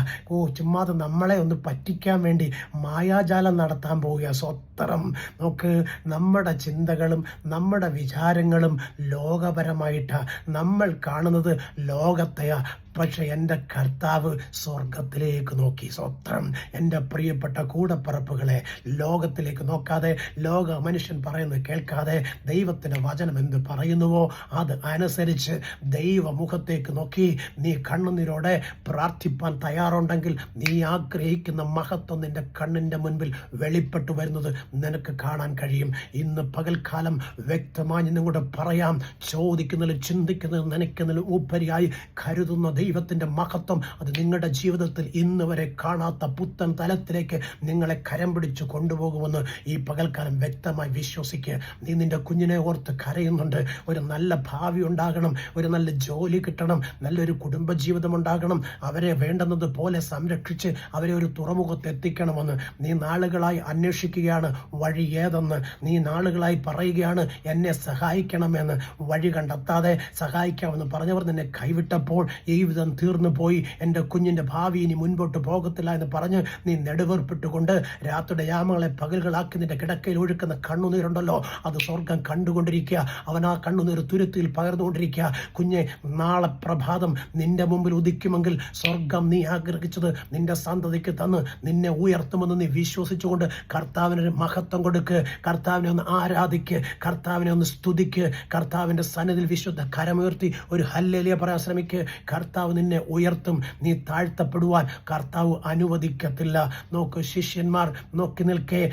ചുമ്മാതെ നമ്മളെ ഒന്ന് പറ്റിക്കാൻ വേണ്ടി മായാജാലം നടത്താൻ പോവുക. സ്വത്രം. നോക്ക്, നമ്മുടെ ചിന്തകളും നമ്മുടെ വിചാരങ്ങളും ലോകപരമായിട്ടാണ്. നമ്മൾ കാണുന്നത് ലോകത്തെയാ, പക്ഷെ എൻ്റെ കർത്താവ് സ്വർഗത്തിലേക്ക് നോക്കി. സ്വത്രം. എൻ്റെ പ്രിയപ്പെട്ട കൂടപ്പറപ്പുകളെ, ലോകത്തിലേക്ക് നോക്കാതെ, ലോക മനുഷ്യൻ പറയുന്നത് കേൾക്കാതെ, ദൈവത്തിൻ്റെ വചനം എന്ത് പറയുന്നുവോ അത് അനുസരിച്ച് ദൈവമുഖത്തേക്ക് നോക്കി നീ കണ്ണുനീരോടെ പ്രാർത്ഥിപ്പാൻ തയ്യാറുണ്ടെങ്കിൽ നീ ആഗ്രഹിക്കുന്ന മഹത്വം നിന്റെ കണ്ണിൻ്റെ മുൻപിൽ വെളിപ്പെട്ടു വരുന്നത് നിനക്ക് കാണാൻ കഴിയും. ഇന്ന് പകൽക്കാലം വ്യക്തമായി നിങ്ങളുടെ പറയാം, ചോദിക്കുന്നതിലും ചിന്തിക്കുന്നതിലും നനയ്ക്കുന്നതിലും ഉപരിയായി കരുതുന്ന ദൈവത്തിൻ്റെ മഹത്വം അത് നിങ്ങളുടെ ജീവിതത്തിൽ ഇന്ന് വരെ കാണാത്ത പുത്തൻ തലത്തിലേക്ക് നിങ്ങളെ കരം പിടിച്ച് കൊണ്ടുപോകുമെന്ന് ഈ പകൽക്കാലം വ്യക്തമായി വിശ്വസിക്കുക. നീ നിന്റെ കുഞ്ഞിനെ ഓർത്ത് കരയുന്നുണ്ട്. ഒരു നല്ല ഭാവി ഉണ്ടാകണം, ഒരു നല്ല ജോലി കിട്ടണം, നല്ലൊരു കുടുംബജീവിതം ഉണ്ടാകണം, അവരെ വേണ്ടുന്നത് പോലെ സംരക്ഷിച്ച് അവരെ ഒരു തുറമുഖത്ത് എത്തിക്കണമെന്ന് നീ നാളുകളായി അന്വേഷിക്കുകയാണ് വഴി ഏതെന്ന്. നീ നാളുകളായി പറയുകയാണ് എന്നെ സഹായിക്കണമെന്ന്. വഴി കണ്ടെത്താതെ സഹായിക്കാമെന്ന് പറഞ്ഞവർ നിന്നെ കൈവിട്ടപ്പോൾ ഈ വിധം തീർന്നു പോയി, എൻ്റെ കുഞ്ഞിൻ്റെ ഭാവി ഇനി മുൻപോട്ട് പോകത്തില്ല എന്ന് പറഞ്ഞ് നീ നെടുവേർപ്പെട്ടുകൊണ്ട് രാത്രിയുടെ യാമങ്ങളെ പകലുകളാക്കി നിന്റെ കിടക്കയിൽ ഒഴുക്കുന്ന കണ്ണുനീരുണ്ടല്ലോ, അത് സ്വർഗം കണ്ടുകൊണ്ടിരിക്കുക. അവൻ ആ കണ്ണുനീർ തുരുത്തിയിൽ പകർന്നുകൊണ്ടിരിക്കുക. കുഞ്ഞെ, നാളെ പ്രഭാതം നിന്റെ മുമ്പിൽ ഉദിക്കുമെങ്കിൽ സ്വർഗം നീ ആഗ്രഹിച്ചത് നിന്റെ സന്തതിക്ക് തന്ന് നിന്നെ ഉയർത്തുമെന്ന് നീ വിശ്വസിച്ചുകൊണ്ട് കർത്താവിന് മഹത്വം കൊടുക്ക്, കർത്താവിനെ ഒന്ന് ആരാധിക്ക്, കർത്താവിനെ ഒന്ന് സ്തുതിക്ക്, കർത്താവിൻ്റെ സന്നിധിയിൽ വിശുദ്ധ കരമുയർത്തി ഒരു ഹല്ലേലൂയ പറയാൻ ശ്രമിക്ക്. കർത്താവ് നിന്നെ ഉയർത്തും. നീ താഴ്ത്തപ്പെടുവാൻ കർത്താവ് അനുവദിക്കത്തില്ല. നോക്ക്, ശിഷ്യന്മാർ നോക്കി നിൽക്കേ,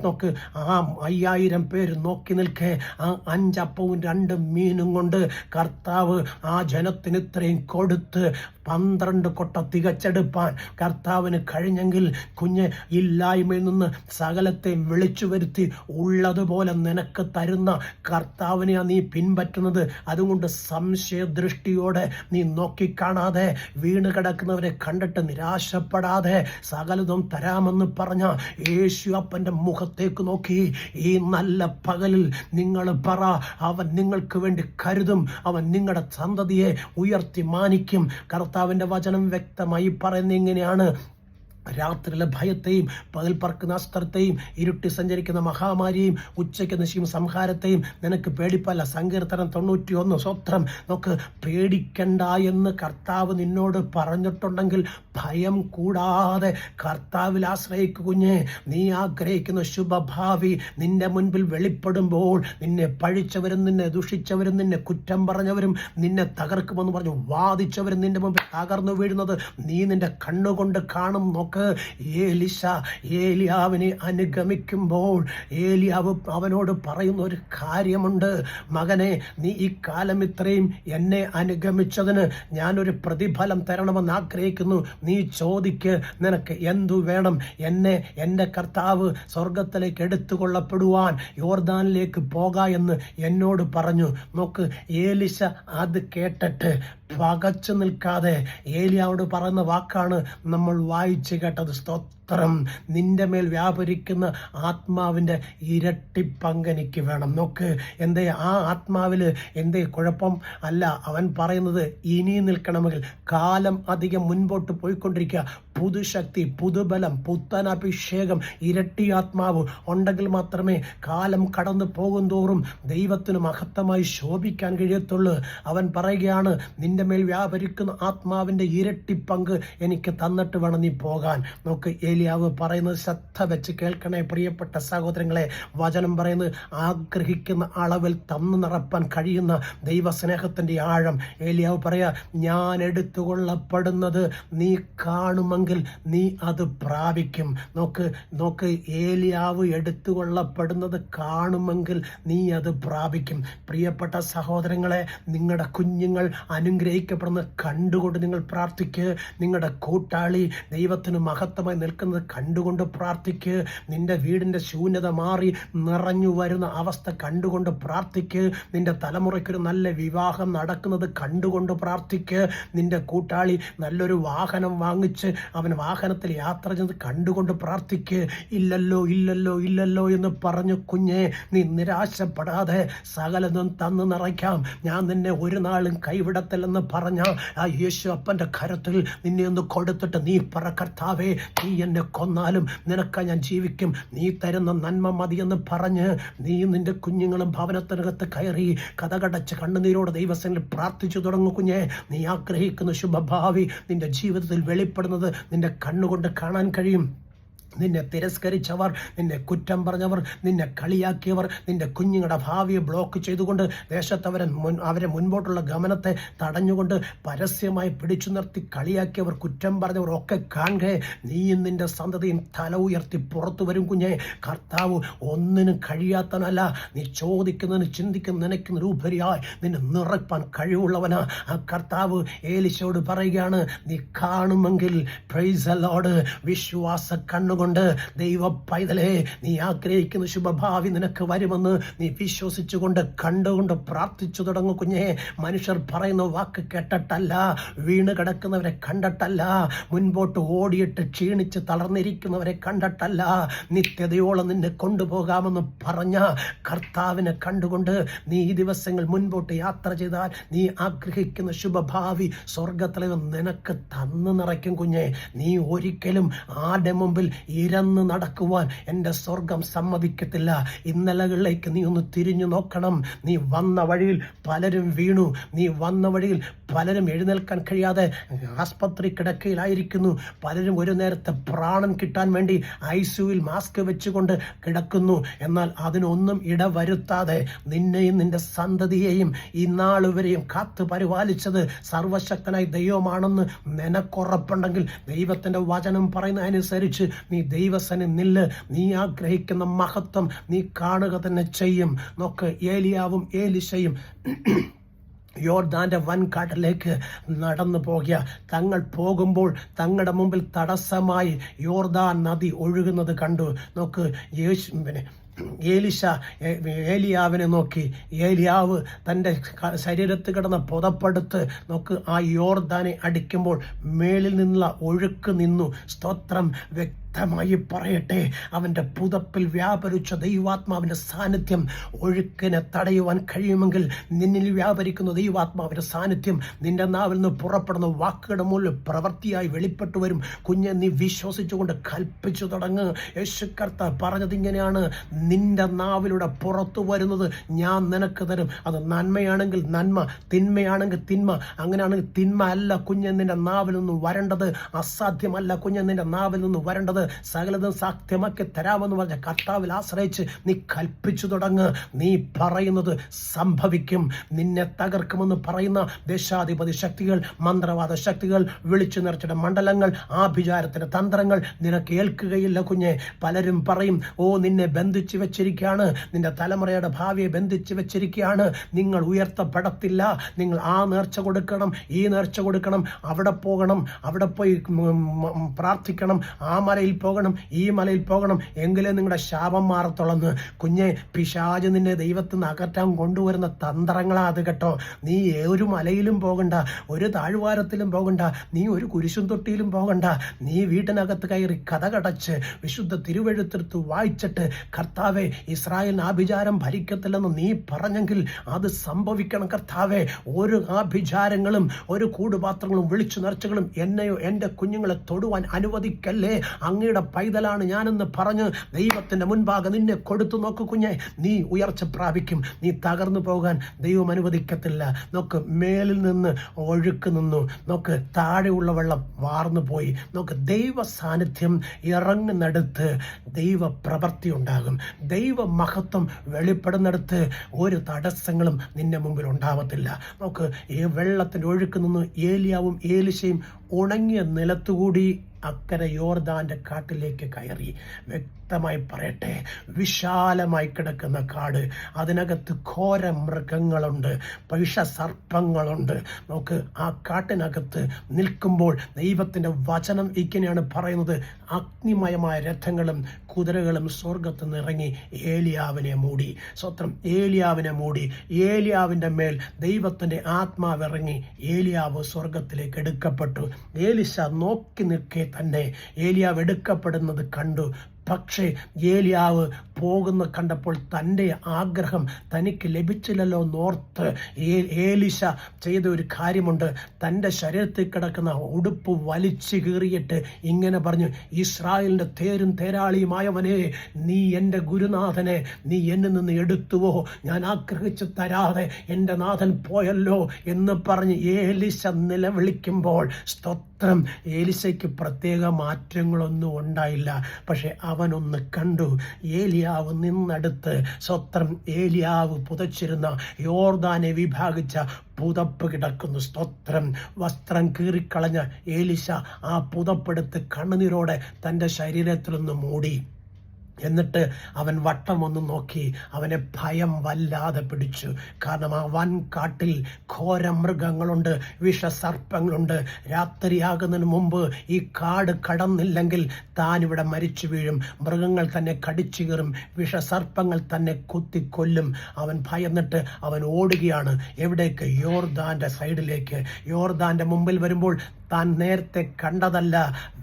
നോക്ക്, 5000 പേര് നോക്കി നിൽക്കേ, 5 അപ്പവും 2 മീനും കൊണ്ട് കർത്താവ് ആ ജനത്തിന് ഇത്രയും കൊടുത്ത് 12 കൊട്ട തികച്ചെടുപ്പാൻ കർത്താവിന് കഴിഞ്ഞെങ്കിൽ കുഞ്ഞ്, ഇല്ലായ്മയിൽ നിന്ന് സകലത്തെ വിളിച്ചു വരുത്തി ഉള്ളതുപോലെ നിനക്ക് തരുന്ന കർത്താവിനെയാണ് നീ പിൻപറ്റുന്നത്. അതുകൊണ്ട് സംശയദൃഷ്ടിയോടെ നീ നോക്കിക്കാണാതെ, വീണ് കിടക്കുന്നവരെ കണ്ടിട്ട് നിരാശപ്പെടാതെ, സകലതും തരാമെന്ന് പറഞ്ഞ യേശു അപ്പൻ്റെ മുഖത്തേക്ക് നോക്കി ഈ നല്ല പകലിൽ നിങ്ങൾ പറ, അവൻ നിങ്ങൾക്ക് വേണ്ടി കരുതും, അവൻ നിങ്ങളുടെ സന്തതിയെ ഉയർത്തി മാനിക്കും. കർത്താവിൻ്റെ വചനം വ്യക്തമായി പറയുന്നത് ഇങ്ങനെയാണ്: രാത്രിയിലെ ഭയത്തെയും പകൽ പറക്കുന്ന അസ്ത്രത്തെയും ഇരുട്ടി സഞ്ചരിക്കുന്ന മഹാമാരിയെയും ഉച്ചയ്ക്ക് നശിക്കും സംഹാരത്തെയും നിനക്ക് പേടിപ്പല്ല. സങ്കീർത്തനം 91 സ്വത്രം. നമുക്ക് പേടിക്കണ്ട എന്ന് കർത്താവ് നിന്നോട് പറഞ്ഞിട്ടുണ്ടെങ്കിൽ ഭയം കൂടാതെ കർത്താവിൽ ആശ്രയിക്കു കുഞ്ഞെ. നീ ആഗ്രഹിക്കുന്ന ശുഭഭാവി നിന്റെ മുൻപിൽ വെളിപ്പെടുമ്പോൾ നിന്നെ പഴിച്ചവരും നിന്നെ ദുഷിച്ചവരും നിന്നെ കുറ്റം പറഞ്ഞവരും നിന്നെ തകർക്കുമെന്ന് പറഞ്ഞു വാദിച്ചവരും നിന്റെ മുമ്പിൽ തകർന്നു വീഴുന്നത് നീ നിന്റെ കണ്ണുകൊണ്ട് കാണും. നോക്ക്, ഏലിശ ഏലിയാവിനെ അനുഗമിക്കുമ്പോൾ ഏലിയാവ് അവനോട് പറയുന്ന ഒരു കാര്യമുണ്ട്: മകനെ, നീ ഈ കാലം ഇത്രയും എന്നെ അനുഗമിച്ചതിന് ഞാനൊരു പ്രതിഫലം തരണമെന്ന് ആഗ്രഹിക്കുന്നു. നീ ചോദിക്ക്, നിനക്ക് എന്തു വേണം? എൻ്റെ കർത്താവ് സ്വർഗത്തിലേക്ക് എടുത്തുകൊള്ളപ്പെടുവാൻ യോർദാനിലേക്ക് പോക എന്ന് എന്നോട് പറഞ്ഞു. നോക്ക്, ഏലിശ അത് കേട്ടിട്ട് പകച്ചു നിൽക്കാതെ ഏലിയാവോട് പറയുന്ന വാക്കാണ് നമ്മൾ വായിച്ച് കേട്ടത്. സ്തോത്രം. നിന്റെ മേൽ വ്യാപരിക്കുന്ന ആത്മാവിൻ്റെ ഇരട്ടി പങ്കെനിക്ക് വേണം. നോക്ക്, എന്തേ ആ ആത്മാവിൽ എന്തേ കുഴപ്പം അല്ല. അവൻ പറയുന്നത് ഇനി നിൽക്കണമെങ്കിൽ കാലം അധികം മുൻപോട്ട് പോയിക്കൊണ്ടിരിക്കുക. പുതുശക്തി, പുതുബലം, പുത്തനഭിഷേകം, ഇരട്ടി ആത്മാവ് ഉണ്ടെങ്കിൽ മാത്രമേ കാലം കടന്നു പോകും തോറും ദൈവത്തിന് മഹത്തമായി ശോഭിക്കാൻ കഴിയത്തുള്ളൂ. അവൻ പറയുകയാണ്, നിന്റെ മേൽ വ്യാപരിക്കുന്ന ആത്മാവിൻ്റെ ഇരട്ടി പങ്ക് എനിക്ക് തന്നിട്ട് വേണം നീ പോകാൻ. നോക്ക്, ഏലിയാവ് പറയുന്നത് ശ്രദ്ധ വെച്ച് കേൾക്കണേ പ്രിയപ്പെട്ട സഹോദരങ്ങളെ. വചനം പറയുന്നത് ആഗ്രഹിക്കുന്ന അളവിൽ തന്നു നിറപ്പാൻ കഴിയുന്ന ദൈവസ്നേഹത്തിൻ്റെ ആഴം. ഏലിയാവ് പറയാ, ഞാൻ എടുത്തുകൊള്ളപ്പെടുന്നത് നീ കാണുമെങ്കിൽ നീ അത് പ്രാപിക്കും. നോക്ക്, ഏലിയാവ് എടുത്തുകൊള്ളപ്പെടുന്നത് കാണുമെങ്കിൽ നീ അത് പ്രാപിക്കും. പ്രിയപ്പെട്ട സഹോദരങ്ങളെ, നിങ്ങളുടെ കുഞ്ഞുങ്ങൾ അനുഗ്രഹിക്കപ്പെടുന്നത് കണ്ടുകൊണ്ട് നിങ്ങൾ പ്രാർത്ഥിക്ക്. നിങ്ങളുടെ കൂട്ടാളി ദൈവത്തിന് മഹത്വമായി നിൽക്കുന്നത് കണ്ടുകൊണ്ട് പ്രാർത്ഥിക്ക്. നിന്റെ വീടിൻ്റെ ശൂന്യത മാറി നിറഞ്ഞു വരുന്ന അവസ്ഥ കണ്ടുകൊണ്ട് പ്രാർത്ഥിക്ക്. നിന്റെ തലമുറയ്ക്കൊരു നല്ല വിവാഹം നടക്കുന്നത് കണ്ടുകൊണ്ട് പ്രാർത്ഥിക്ക്. നിന്റെ കൂട്ടാളി നല്ലൊരു വാഹനം വാങ്ങിച്ച് അവൻ വാഹനത്തിൽ യാത്ര ചെയ്ത് കണ്ടുകൊണ്ട് പ്രാർത്ഥിക്ക്. ഇല്ലല്ലോ ഇല്ലല്ലോ ഇല്ലല്ലോ എന്ന് പറഞ്ഞു കുഞ്ഞെ, നീ നിരാശപ്പെടാതെ സകലതും തന്നു നിറയ്ക്കാം, ഞാൻ നിന്നെ ഒരു നാളും കൈവിടത്തില്ലെന്ന് പറഞ്ഞ ആ യേശു അപ്പൻ്റെ കരത്തിൽ നിന്നെ ഒന്ന് കൊടുത്തിട്ട് നീ പറ, കർത്താവേ, നീ എന്നെ കൊന്നാലും നിനക്കാ ഞാൻ ജീവിക്കും, നീ തരുന്ന നന്മ മതിയെന്ന് പറഞ്ഞ് നീ നിന്റെ കുഞ്ഞുങ്ങളും ഭവനത്തിനകത്ത് കയറി കഥകടച്ച് കണ്ണുനീരോട് ദൈവസന്നിധിയിൽ പ്രാർത്ഥിച്ചു തുടങ്ങും കുഞ്ഞെ. നീ ആഗ്രഹിക്കുന്ന ശുഭഭാവി നിന്റെ ജീവിതത്തിൽ വെളിപ്പെടുന്നത് നിന്റെ കണ്ണുകൊണ്ട് കാണാൻ കഴിയും. നിന്നെ തിരസ്കരിച്ചവർ, നിന്നെ കുറ്റം പറഞ്ഞവർ, നിന്നെ കളിയാക്കിയവർ, നിന്റെ കുഞ്ഞുങ്ങളുടെ ഭാവിയെ ബ്ലോക്ക് ചെയ്തുകൊണ്ട് അവരെ മുൻപോട്ടുള്ള ഗമനത്തെ തടഞ്ഞുകൊണ്ട് പരസ്യമായി പിടിച്ചു നിർത്തി കളിയാക്കിയവർ, കുറ്റം പറഞ്ഞവർ ഒക്കെ കാണുകയെ നീയും നിന്റെ സന്തതിയും തല ഉയർത്തി പുറത്തു വരും കുഞ്ഞെ. കർത്താവ് ഒന്നിനും കഴിയാത്തവനല്ല. നീ ചോദിക്കുന്നതിന് ചിന്തിക്കുന്ന നനയ്ക്കുന്നതിന് ഉപരിയായി നിന്നെ നിറയ്പ്പാൻ കഴിവുള്ളവനാ ആ കർത്താവ്. ഏലിശയോട് പറയുകയാണ്, നീ കാണുമെങ്കിൽ പ്രൈസ് ദി ലോർഡ്, വിശ്വാസ കണ്ണുകൊണ്ട് ദൈവ പൈതലേ, നീ ആഗ്രഹിക്കുന്ന ശുഭഭാവി നിനക്ക് വരുമെന്ന് നീ വിശ്വസിച്ചുകൊണ്ട് കണ്ടുകൊണ്ട് പ്രാർത്ഥിച്ചു തുടങ്ങും കുഞ്ഞെ. മനുഷ്യർ പറയുന്ന വാക്ക് കേട്ടിട്ടല്ല, വീണ് കിടക്കുന്നവരെ കണ്ടിട്ടല്ല, മുൻപോട്ട് ഓടിയിട്ട് ക്ഷീണിച്ച് തളർന്നിരിക്കുന്നവരെ കണ്ടിട്ടല്ല, നിത്യതയോളം നിന്നെ കൊണ്ടുപോകാമെന്ന് പറഞ്ഞ കർത്താവിനെ കണ്ടുകൊണ്ട് നീ ഈ ദിവസങ്ങൾ മുൻപോട്ട് യാത്ര ചെയ്താൽ നീ ആഗ്രഹിക്കുന്ന ശുഭഭാവി സ്വർഗത്തിലെ നിനക്ക് തന്നു നിറയ്ക്കും കുഞ്ഞെ. നീ ഒരിക്കലും ആരുടെ മുമ്പിൽ ഇരന്ന് നടക്കുവാൻ എൻ്റെ സ്വർഗം സമ്മതിക്കത്തില്ല. ഇന്നലകളിലേക്ക് നീ ഒന്ന് തിരിഞ്ഞു നോക്കണം. നീ വന്ന വഴിയിൽ പലരും വീണു. നീ വന്ന വഴിയിൽ പലരും എഴുന്നേൽക്കാൻ കഴിയാതെ ആസ്പത്രി കിടക്കയിലായിരിക്കുന്നു. പലരും ഒരു നേരത്തെ പ്രാണൻ കിട്ടാൻ വേണ്ടി ICUവിൽ മാസ്ക് വെച്ചുകൊണ്ട് കിടക്കുന്നു. എന്നാൽ അതിനൊന്നും ഇടവരുത്താതെ നിന്നെയും നിന്റെ സന്തതിയെയും ഈ നാളുവരെയും കാത്തു പരിപാലിച്ചത് സർവശക്തനായ ദൈവമാണെന്ന് നിനക്കുറപ്പുണ്ടെങ്കിൽ ദൈവത്തിൻ്റെ വചനം പറയുന്ന അനുസരിച്ച് നീ ദൈവസനെ നില്ല്. നീ ആഗ്രഹിക്കുന്ന മഹത്വം നീ കാണുക തന്നെ ചെയ്യും. നോക്ക്, ഏലിയാവും ഏലിശയും യോർദാന്റെ വൻകാട്ടിലേക്ക് നടന്നു പോകുക. തങ്ങൾ പോകുമ്പോൾ തങ്ങളുടെ മുമ്പിൽ തടസ്സമായി യോർദാൻ നദി ഒഴുകുന്നത് കണ്ടു. നോക്ക്, ഏലിയാവിനെ നോക്കി. ഏലിയാവ് തൻ്റെ ശരീരത്തിൽ കിടന്ന പുതപ്പെടുത്ത് നോക്ക് ആ യോർദാനെ അടിക്കുമ്പോൾ മേളിൽ നിന്നുള്ള ഒഴുക്ക് നിന്നു. സ്തോത്രം. വ്യക്തമായി പറയട്ടെ, അവൻ്റെ പുതപ്പിൽ വ്യാപരിച്ച ദൈവാത്മാവിൻ്റെ സാന്നിധ്യം ഒഴുക്കിനെ തടയുവാൻ കഴിയുമെങ്കിൽ നിന്നിൽ വ്യാപരിക്കുന്ന ദൈവാത്മാവിൻ്റെ സാന്നിധ്യം നിന്റെ നാവിൽ നിന്ന് പുറപ്പെടുന്ന വാക്കുകളുടെ മുകളിൽ പ്രവൃത്തിയായി വെളിപ്പെട്ടു വരും. കുഞ്ഞെ, നീ വിശ്വസിച്ചുകൊണ്ട് കൽപ്പിച്ചു തുടങ്ങ്. യേശു കർത്താവ് പറഞ്ഞത് ഇങ്ങനെയാണ്, നിന്റെ നാവിലൂടെ പുറത്തു വരുന്നത് ഞാൻ നിനക്ക് തരും. അത് നന്മയാണെങ്കിൽ നന്മ, തിന്മയാണെങ്കിൽ തിന്മ. അങ്ങനെയാണെങ്കിൽ തിന്മ അല്ല കുഞ്ഞെ നിന്റെ നാവിൽ നിന്ന് വരേണ്ടത്, അസാധ്യമല്ല കുഞ്ഞെ നിന്റെ നാവിൽ നിന്ന് വരേണ്ടത്, സകലതും സാധ്യമാക്കി തരാമെന്ന് പറഞ്ഞ കർത്താവിൽ ആശ്രയിച്ച് നീ കൽപ്പിച്ചു തുടങ്ങ്. നീ പറയുന്നത് സംഭവിക്കും. നിന്നെ തകർക്കുമെന്ന് പറയുന്ന ദേശാധിപതി ശക്തികൾ, മന്ത്രവാദ ശക്തികൾ, വിളിച്ചു നിറച്ചിട മണ്ഡലങ്ങൾ, ആഭിചാരത്തിന്റെ തന്ത്രങ്ങൾ നിനക്ക് ഏൽക്കുകയില്ല കുഞ്ഞെ. പലരും പറയും, ഓ നിന്നെ ബന്ധിച്ചു വെച്ചിരിക്കുകയാണ്, നിന്റെ തലമുറയുടെ ഭാവിയെ ബന്ധിച്ചു വെച്ചിരിക്കുകയാണ്, നിങ്ങൾ ഉയർത്തപ്പെടത്തില്ല, നിങ്ങൾ ആ നേർച്ച കൊടുക്കണം, ഈ നേർച്ച കൊടുക്കണം, അവിടെ പോകണം, അവിടെ പോയി പ്രാർത്ഥിക്കണം, ആ മലയിൽ പോകണം, ഈ മലയിൽ പോകണം, എങ്കിലേ നിങ്ങളുടെ ശാപം മാറത്തുള്ളന്ന്. കുഞ്ഞെ, പിശാച് നിന്നെ ദൈവത്തിൽ നിന്ന് അകറ്റാൻ കൊണ്ടുവരുന്ന തന്ത്രങ്ങളാ അത് കേട്ടോ. നീ ഒരു മലയിലും പോകണ്ട, ഒരു താഴ്വാരത്തിലും പോകണ്ട, നീ ഒരു കുരിശും തൊട്ടിയിലും പോകണ്ട. നീ വീട്ടിനകത്ത് കയറി കഥകടച്ച് വിശുദ്ധ തിരുവെഴുത്തെടുത്ത് വായിച്ചിട്ട്, കർത്താവെ ഇസ്രായേലിന് ആഭിചാരം ഭരിക്കത്തില്ലെന്ന് നീ പറഞ്ഞെങ്കിൽ അത് സംഭവിക്കണം കർത്താവെ. ഒരു ആഭിചാരങ്ങളും ഒരു കൂടുപാത്രങ്ങളും വിളിച്ചു നിറച്ചുകളും എന്നെയോ എൻ്റെ കുഞ്ഞുങ്ങളെ തൊടുവാൻ അനുവദിക്കല്ലേ. അങ്ങയുടെ പൈതലാണ് ഞാനെന്ന് പറഞ്ഞ് ദൈവത്തിൻ്റെ മുൻപാകെ നിന്നെ കൊടുത്തു നോക്ക് കുഞ്ഞെ. നീ ഉയർച്ച പ്രാപിക്കും. നീ തകർന്നു പോകാൻ ദൈവം അനുവദിക്കത്തില്ല. നോക്ക്, മേലിൽ നിന്ന് ഒഴുക്ക് നിന്നു. നോക്ക്, താഴെയുള്ള വെള്ളം വാർന്നു പോയി. നോക്ക്, ദൈവ സാന്നിധ്യം ഇറങ്ങുന്നിടത്ത് ദൈവ പ്രവൃത്തി ഉണ്ടാകും. ദൈവ മഹത്വം വെളിപ്പെടുന്നിടത്ത് ഒരു തടസ്സങ്ങളും നിന്റെ മുമ്പിൽ ഉണ്ടാവത്തില്ല. നോക്ക്, ഈ വെള്ളത്തിൻ്റെ ഒഴുക്ക് നിന്ന് ഏലിയാവും ഏലിശയും ഉണങ്ങിയ നിലത്തുകൂടി അക്കരെ യോർദാന്റെ കാട്ടിലേക്ക് കയറി. വ്യക്തമായി പറയട്ടെ, വിശാലമായി കിടക്കുന്ന കാട്, അതിനകത്ത് ഘോര മൃഗങ്ങളുണ്ട്, സർപ്പങ്ങളുണ്ട്. നോക്ക്, ആ കാട്ടിനകത്ത് നിൽക്കുമ്പോൾ ദൈവത്തിൻ്റെ വചനം ഇങ്ങനെയാണ് പറയുന്നത്, അഗ്നിമയമായ രഥങ്ങളും കുതിരകളും സ്വർഗത്ത് നിന്നിറങ്ങി ഏലിയാവിനെ മൂടി. സ്വത്രം, ഏലിയാവിനെ മൂടി. ഏലിയാവിൻ്റെ മേൽ ദൈവത്തിൻ്റെ ആത്മാവിറങ്ങി. ഏലിയാവ് സ്വർഗത്തിലേക്ക് എടുക്കപ്പെട്ടു. ഏലിശ നോക്കി നിൽക്കെ തന്നെ ഏലിയാവ് എടുക്കപ്പെടുന്നത് കണ്ടു. പക്ഷേ ഏലിയാവ് പോകുന്ന കണ്ടപ്പോൾ തൻ്റെ ആഗ്രഹം തനിക്ക് ലഭിച്ചില്ലല്ലോ എന്നോർത്ത് ഏലിശ ചെയ്ത ഒരു കാര്യമുണ്ട്. തൻ്റെ ശരീരത്തിൽ കിടക്കുന്ന ഉടുപ്പ് വലിച്ചു കീറിയിട്ട് ഇങ്ങനെ പറഞ്ഞു, ഇസ്രായേലിൻ്റെ തേരും തേരാളിയുമായവനെ, നീ എൻ്റെ ഗുരുനാഥനെ നീ എന്നിൽ നിന്ന് എടുത്തുവോ? ഞാൻ ആഗ്രഹിച്ചു തരാതെ എൻ്റെ നാഥൻ പോയല്ലോ എന്ന് പറഞ്ഞ് ഏലിശ നിലവിളിക്കുമ്പോൾ, സ്തോത്രം, ഏലിശയ്ക്ക് പ്രത്യേക മാറ്റങ്ങളൊന്നും ഉണ്ടായില്ല. പക്ഷെ അവനൊന്ന് കണ്ടു. ഏലിയാവ് നിന്നടുത്ത്, സ്വത്രം, ഏലിയാവ് പുതച്ചിരുന്ന യോർദാനെ വിഭാഗിച്ച പുതപ്പ് കിടക്കുന്നു. സ്തോത്രം. വസ്ത്രം കീറിക്കളഞ്ഞ ഏലിശ ആ പുതപ്പെടുത്ത് കണ്ണുനീരോടെ തൻ്റെ ശരീരത്തിലൊന്ന് മൂടി. എന്നിട്ട് അവൻ വട്ടമൊന്ന് നോക്കി. അവനെ ഭയം വല്ലാതെ പിടിച്ചു. കാരണം ആ വൻ കാട്ടിൽ ഘോര മൃഗങ്ങളുണ്ട്, വിഷസർപ്പങ്ങളുണ്ട്. രാത്രിയാകുന്നതിന് മുമ്പ് ഈ കാട് കടന്നില്ലെങ്കിൽ താൻ ഇവിടെ മരിച്ചു വീഴും. മൃഗങ്ങൾ തന്നെ കടിച്ചു കീറും, വിഷസർപ്പങ്ങൾ തന്നെ കുത്തിക്കൊല്ലും. അവൻ ഭയന്നിട്ട് അവൻ ഓടുകയാണ്. എവിടേക്ക്? യോർദാന്റെ സൈഡിലേക്ക്. യോർദാന്റെ മുമ്പിൽ വരുമ്പോൾ താൻ നേരത്തെ കണ്ടതല്ല.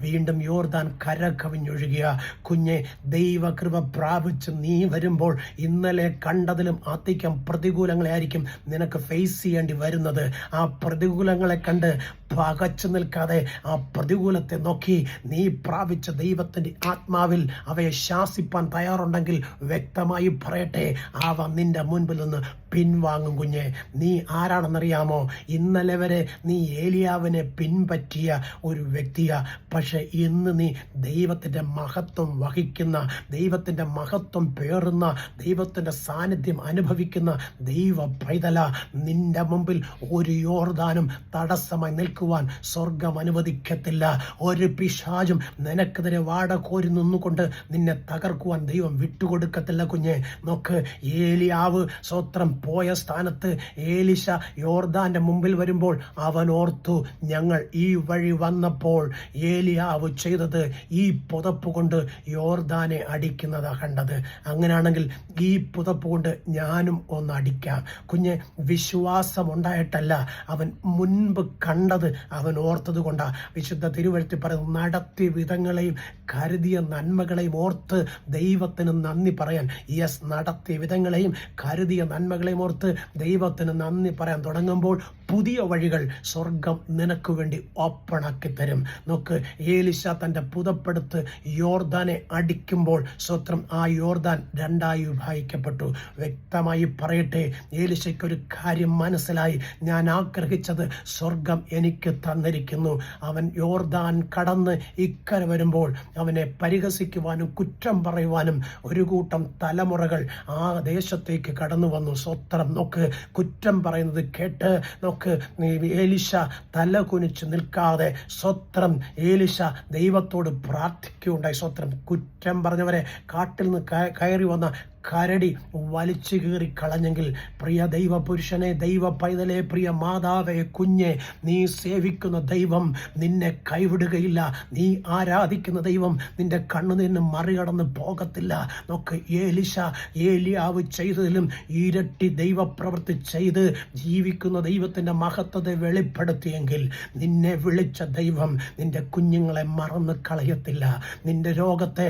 വീണ്ടും യോർദാൻ കരകവിഞ്ഞൊഴുകിയ കുഞ്ഞെ, ദൈവകൃപ പ്രാപിച്ച് നീ വരുമ്പോൾ ഇന്നലെ കണ്ടതിലും അധികം പ്രതികൂലങ്ങളെ ആയിരിക്കും നിനക്ക് ഫേസ് ചെയ്യേണ്ടി വരുന്നത്. ആ പ്രതികൂലങ്ങളെ കണ്ട് പകച്ചു നിൽക്കാതെ ആ പ്രതികൂലത്തെ നോക്കി നീ പ്രാപിച്ച ദൈവത്തിൻ്റെ ആത്മാവിൽ അവയെ ശാസിപ്പാൻ തയ്യാറുണ്ടെങ്കിൽ വ്യക്തമായി പറയട്ടെ, അവ നിന്റെ മുൻപിൽ നിന്ന് പിൻവാങ്ങും. കുഞ്ഞെ, നീ ആരാണെന്നറിയാമോ? ഇന്നലെ വരെ നീ ഏലിയാവിനെ പിൻപറ്റിയ ഒരു വ്യക്തിയാ. പക്ഷെ ഇന്ന് നീ ദൈവത്തിൻ്റെ മഹത്വം വഹിക്കുന്ന, ദൈവത്തിൻ്റെ മഹത്വം പേറുന്ന, ദൈവത്തിൻ്റെ സാന്നിധ്യം അനുഭവിക്കുന്ന ദൈവ പൈതല. നിന്റെ മുമ്പിൽ ഒരു യോർദാനും തടസ്സമായി നിൽക്കുവാൻ സ്വർഗം അനുവദിക്കത്തില്ല. ഒരു പിശാചും നിനക്കെതിരെ വാട കോരി നിന്നുകൊണ്ട് നിന്നെ തകർക്കുവാൻ ദൈവം വിട്ടുകൊടുക്കത്തില്ല. കുഞ്ഞെ, നോക്ക്, ഏലിയാവ് സ്വത്രം പോയ സ്ഥാനത്ത് ഏലിശ യോർദാന്റെ മുമ്പിൽ വരുമ്പോൾ അവൻ ഓർത്തു, ഞങ്ങൾ ഈ വഴി വന്നപ്പോൾ ഏലിയാവ് ചെയ്തത് ഈ പുതപ്പ് കൊണ്ട് യോർദാനെ അടിക്കുന്നതാ കണ്ടത്. അങ്ങനെയാണെങ്കിൽ ഈ പുതപ്പ് കൊണ്ട് ഞാനും ഒന്ന് അടിക്കാം. കുഞ്ഞെ, വിശ്വാസമുണ്ടായിട്ടല്ല, അവൻ മുൻപ് കണ്ടത് അവൻ ഓർത്തത് കൊണ്ടാ. വിശുദ്ധ തിരുവെഴുത്തിൽ പറയുന്നത്, നടത്തിയ വിധങ്ങളെയും കരുതിയ നന്മകളെയും ഓർത്ത് ദൈവത്തിന് നന്ദി പറയാൻ. യെസ്, നടത്തിയ വിധങ്ങളെയും കരുതിയ നന്മകളെയും ഓർത്ത് ദൈവത്തിന് നന്ദി പറയാൻ തുടങ്ങുമ്പോൾ പുതിയ വഴികൾ സ്വർഗം നിനക്ക് വേണ്ടി ഓപ്പണാക്കി തരും. നോക്ക്, ഏലിശ തൻ്റെ പുതപ്പെടുത്ത് യോർദാനെ അടിക്കുമ്പോൾ സ്വത്രം ആ യോർദാൻ രണ്ടായി വിഭാഗിക്കപ്പെട്ടു. വ്യക്തമായി പറയട്ടെ, ഏലിശയ്ക്കൊരു കാര്യം മനസ്സിലായി, ഞാൻ ആഗ്രഹിച്ചത് സ്വർഗം എനിക്ക് തന്നിരിക്കുന്നു. അവൻ യോർദാൻ കടന്ന് ഇക്കര വരുമ്പോൾ അവനെ പരിഹസിക്കുവാനും കുറ്റം പറയുവാനും ഒരു കൂട്ടം തലമുറകൾ ആ ദേശത്തേക്ക് കടന്നു വന്നു. സ്വത്രം നോക്ക്, കുറ്റം പറയുന്നത് കേട്ട് നോക്ക്, ഏലിശ തല കുനിച്ച് നിൽക്കാതെ സ്വത്രം ഏലിശ ദൈവത്തോട് പ്രാർത്ഥിക്കുകയുണ്ടായി. സ്വത്രം കുറ്റം പറഞ്ഞവരെ കാട്ടിൽ നിന്ന് കയറി വന്ന കരടി വലിച്ചു കീറി കളഞ്ഞെങ്കിൽ, പ്രിയ ദൈവ പുരുഷനെ, ദൈവ പൈതലെ, പ്രിയ മാതാവേ, കുഞ്ഞെ, നീ സേവിക്കുന്ന ദൈവം നിന്നെ കൈവിടുകയില്ല. നീ ആരാധിക്കുന്ന ദൈവം നിന്റെ കണ്ണുനീരിന് മറികടന്ന് പോകത്തില്ല. നോക്ക്, ഏലിയാവ് ചെയ്തതിലും ഇരട്ടി ദൈവപ്രവൃത്തി ചെയ്ത് ജീവിക്കുന്ന ദൈവത്തിൻ്റെ മഹത്വത്തെ വെളിപ്പെടുത്തിയെങ്കിൽ നിന്നെ വിളിച്ച ദൈവം നിന്റെ കുഞ്ഞുങ്ങളെ മറന്ന് കളയത്തില്ല. നിന്റെ രോഗത്തെ